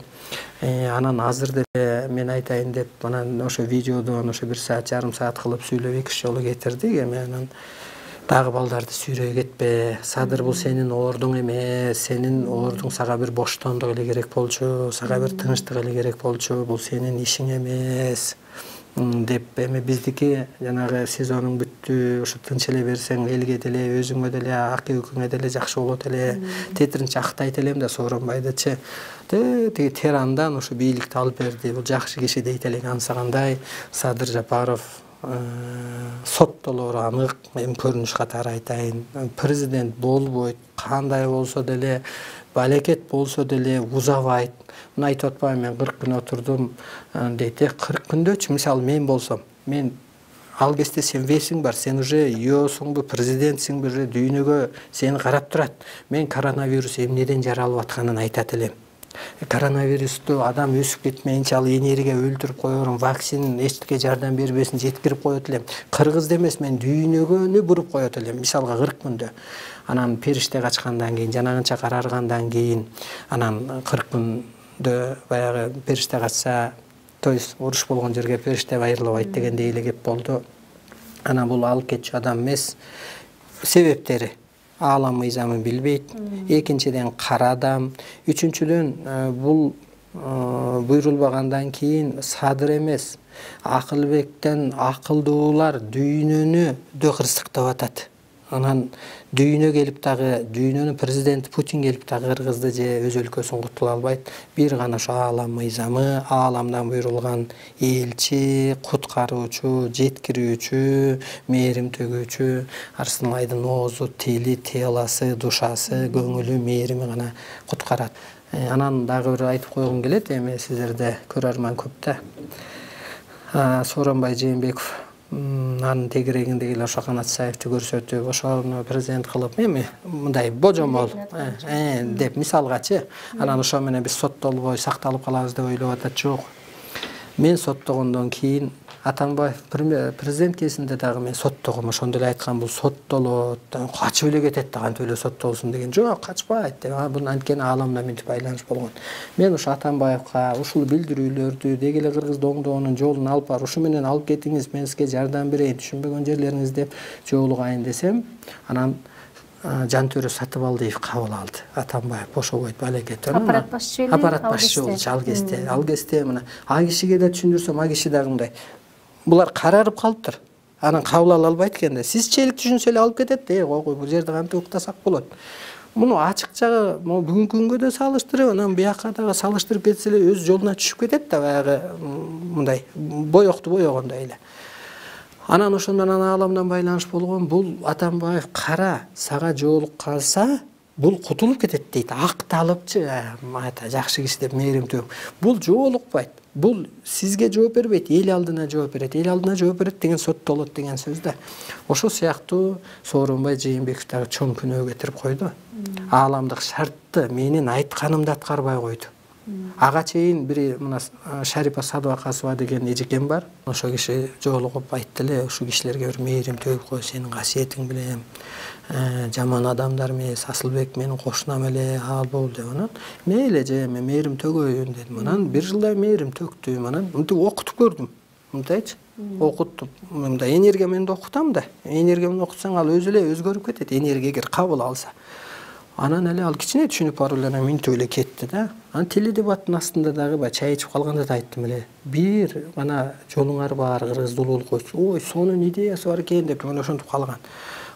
Анан азыр деле мен айтайын деп анан ошо видеодон ошо 1 саат жарым саат кылып сүйлөп 2-3 жолу кетирдик. Анан дагы балдарды сүйрөй кетпе. Садыр бул сенин оордуң эмес. Сенин оордуң сага бир боштондук эле керек болчу, сага бир тынчтык эле керек болчу. Бул сенин ишиң эмес. Деп эми биздики жанагы сезонуң бүттү, ошо тынч эле берсең элге деле, өзүңө деле, аки-үкүңө деле жакшы болот эле. Тетиринчи актайт элем да Сооронбайдычы. Тиги Терандан ошо бийликти алып берди. Бул жакшы киши дейт элек ансагандай Садыр Жапаров соттолору анык. Эми көрүнүш катары айтайын, президент болбойт, кандай болсо деле, балекет болсо деле узабайт. Муну айтып атпайм, мен 40 күн отурдум дейт. 40 күндөчү мисалы мен болсом, мен ал кезде сен весиң бар, сен уже ИОсуңбу, президентсиңби, уже дүйнөгө сени карап турат. Мен коронавирус эмнеден жаралып атканын айтат элем. Коронавирусту адам өсүп кетмейинче ал энергия өлтүрүп коерун, вакцина эчтеке жардам бербесин жеткирип коет элем. Кыргызда эмес, мен дүйнөгөнү буруп коет элем. Мисалга 40 күндө. Анан периште качкандан кийин, жанагынча караргандан кийин, анан 40 күндө баягы периште качса, то есть уруш болгон жерге периште айрылбайт дегендей эле кеп болду. Анан бул алып кетчү адам эмес. Себептери аалам мыйзамын билбейт. Экинчиден кара адам. Үчүнчүдөн бул буйрулбагандан кийин Садыр эмес, Акылбектен акылдуулар дүйнөнү дө кырсыктап атат. Анан дүйнө келип дагы, дүйнөнүн президенти Путин келип дагы Кыргызды же өз өлкөсүн кутула албайт. Бир гана ошо аалам мыйзамы, ааламдан буйрулган элчи, куткаруучу, жеткирүүчү, мээрим төгүүчү, Арсынбайдын оозу, тили, теласы, душасы, көңүлү, мээрими гана куткарат. Анан дагы бир айтып койгум келет, эми сиздерде көрөрман көп да. Сооронбай Жээнбеков анын тегерегинде эле ошо Канат Саевди көрсөтүп, ошону президент кылып, эми мындай божомол деп мисалгачы, анан ошо менен биз соттолбой сакталып калабыз деп ойлоп атат. Жок. Мен соттогондон кийин Атамбаев президент кезинде дагы мен соттогом, ошондо эле айткан, бул соттолот, качып эле кетет да, кантип эле соттолсун деген. Жок, качпайт деп. Бул анткени ааламда мынтип байланыш болгон. Мен ошо Атамбаевка ушул билдирүүлөрдү деги эле Кыргызды оңдоонун жолун алып бар, ушу менен алып кетиңиз, мен сизге жардам берейин, түшүнбөгөн жерлериңиз деп жолугайын десем, анан Жантөрө Сатыбалдиев кабыл алды. Атамбаев бошобойт, балекет. Аппарат башчы эле. Аппарат башчы болчу ал кезде мына а кишиге да түшүндүрсөм, а киши дагы мындай. Булар карарып калыптыр. Анан кабыл ала албайт экен да. Сиз чейлик түшүнсө эле алып кетет да. Койгой, бул жерде кантип уктасак болот. Муну ачык жагы бүгүнкү күнгө да салыштырып, анан бияка дагы салыштырып кетсе эле өз жолуна түшүп кетет да, баягы мындай боёкту боёгондой эле. Анан ошондон ааламдан байланыш болгон. Бул Атамбаев кара сага жоолук калса, бул кутулуп кетет дейт. Акталыпчы, жакшы киши деп мээрим төгүп. Бул жоолукпайт. Бул сизге жооп бербейт, эл алдына жооп берет. Эл алдына жооп берет деген соттолот деген сөз да. Ошо сыяктуу Сооронбай Жээнбеков дагы чоң күнөө кетирип койду. Ааламдык шартты менин айтканымды аткарбай койду. Ага чейин бир мына Шарипа Садыбакасова деген эжекем бар. Ошо киши жоолугуп айтты эле, ушу кишилерге бир мээрим төгүп кой, сенин касиетиң билем. Жаман адамдар эмес, Асылбек менин кошунам эле, ал болду деп. Анан мейли же мен мээрим төгөйүн дедим. Анан бир жылдай мээрим төктүм. Анан мынтип окутуп көрдүм. Мынтайчы? Окуттум. Мындай энергия менен окутам да. Энергия менен окутсаң ал өзү эле өзгөрүп кетет. Энергия эгер кабыл алса. Анан эле ал кичине түшүнүп барып эле минтип эле кетти да. Анан теледебаттын астында дагы баягы чай ичип калганда да айттым эле. Бир гана жолуңар бар, Кыргызды улуулук койчу. Ой, сонун идеясы бар экен деп мен ошентип калган.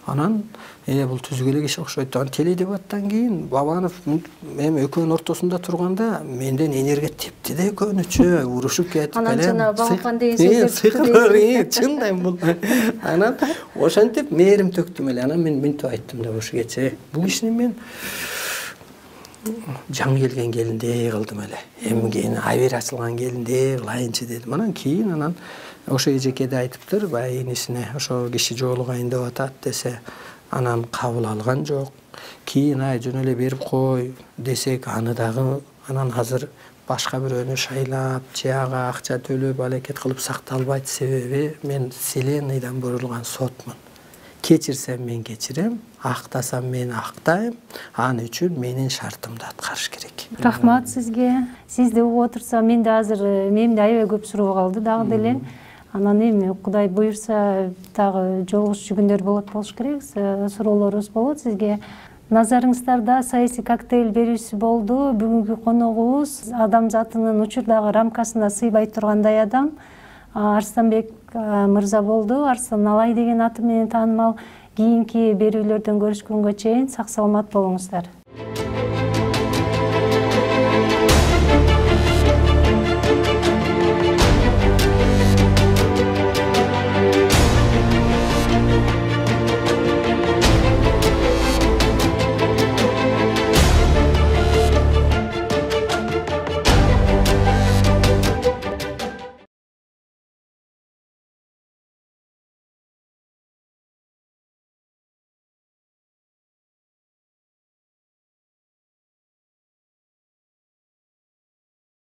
Анан бул түзүк эле киши окшойт. Анан теледебаттан кийин Бабанов эми экөөнүн ортосунда турганда менден энергия тепти да, экөөнүчү урушуп кетип анан жана Бабапан деген сөздөр чындай бул. Анан ошентип мээрим төктүм эле. Анан мен мынтип айттым да ошо кече. Бул кишини мен жаңы келген келиндей кылдым эле. Эмгени абер ачылган келиндей кылайынчы дедим. Анан кийин ошо эжеке да айтыптыр, баягы инисине ошо киши жоолугайын деп атат десе, анан кабыл алган жок. Кийин жөн эле берип кой десек, аны дагы анан азыр башка бирөөнү шайлап же ага акча төлөп аракет кылып сакталбайт. Себеби мен Вселенныйдан бурулган сотмун. Кечирсем мен кечирем, актасам мен актайм. Аны үчүн менин шартымды аткарыш керек. Рахмат сизге. Сизди угуп отурсам, менде азыр менде аябай көп суроо калды дагы деле. Анан эми Кудай буюрса дагы жолугушуу күндөр болуш керек. Суроолорубуз болот сизге. Назарыңыздарда саясий коктейль берүүсү болду. Бүгүнкү коногубуз адамзатынын учурдагы рамкасына сыйбай тургандай адам Арстанбек мырза болду. Арстан Алай деген аты менен таанымал. Кийинки берүүлөрдөн көрүшкөнгө чейин сак саламат болуңуздар.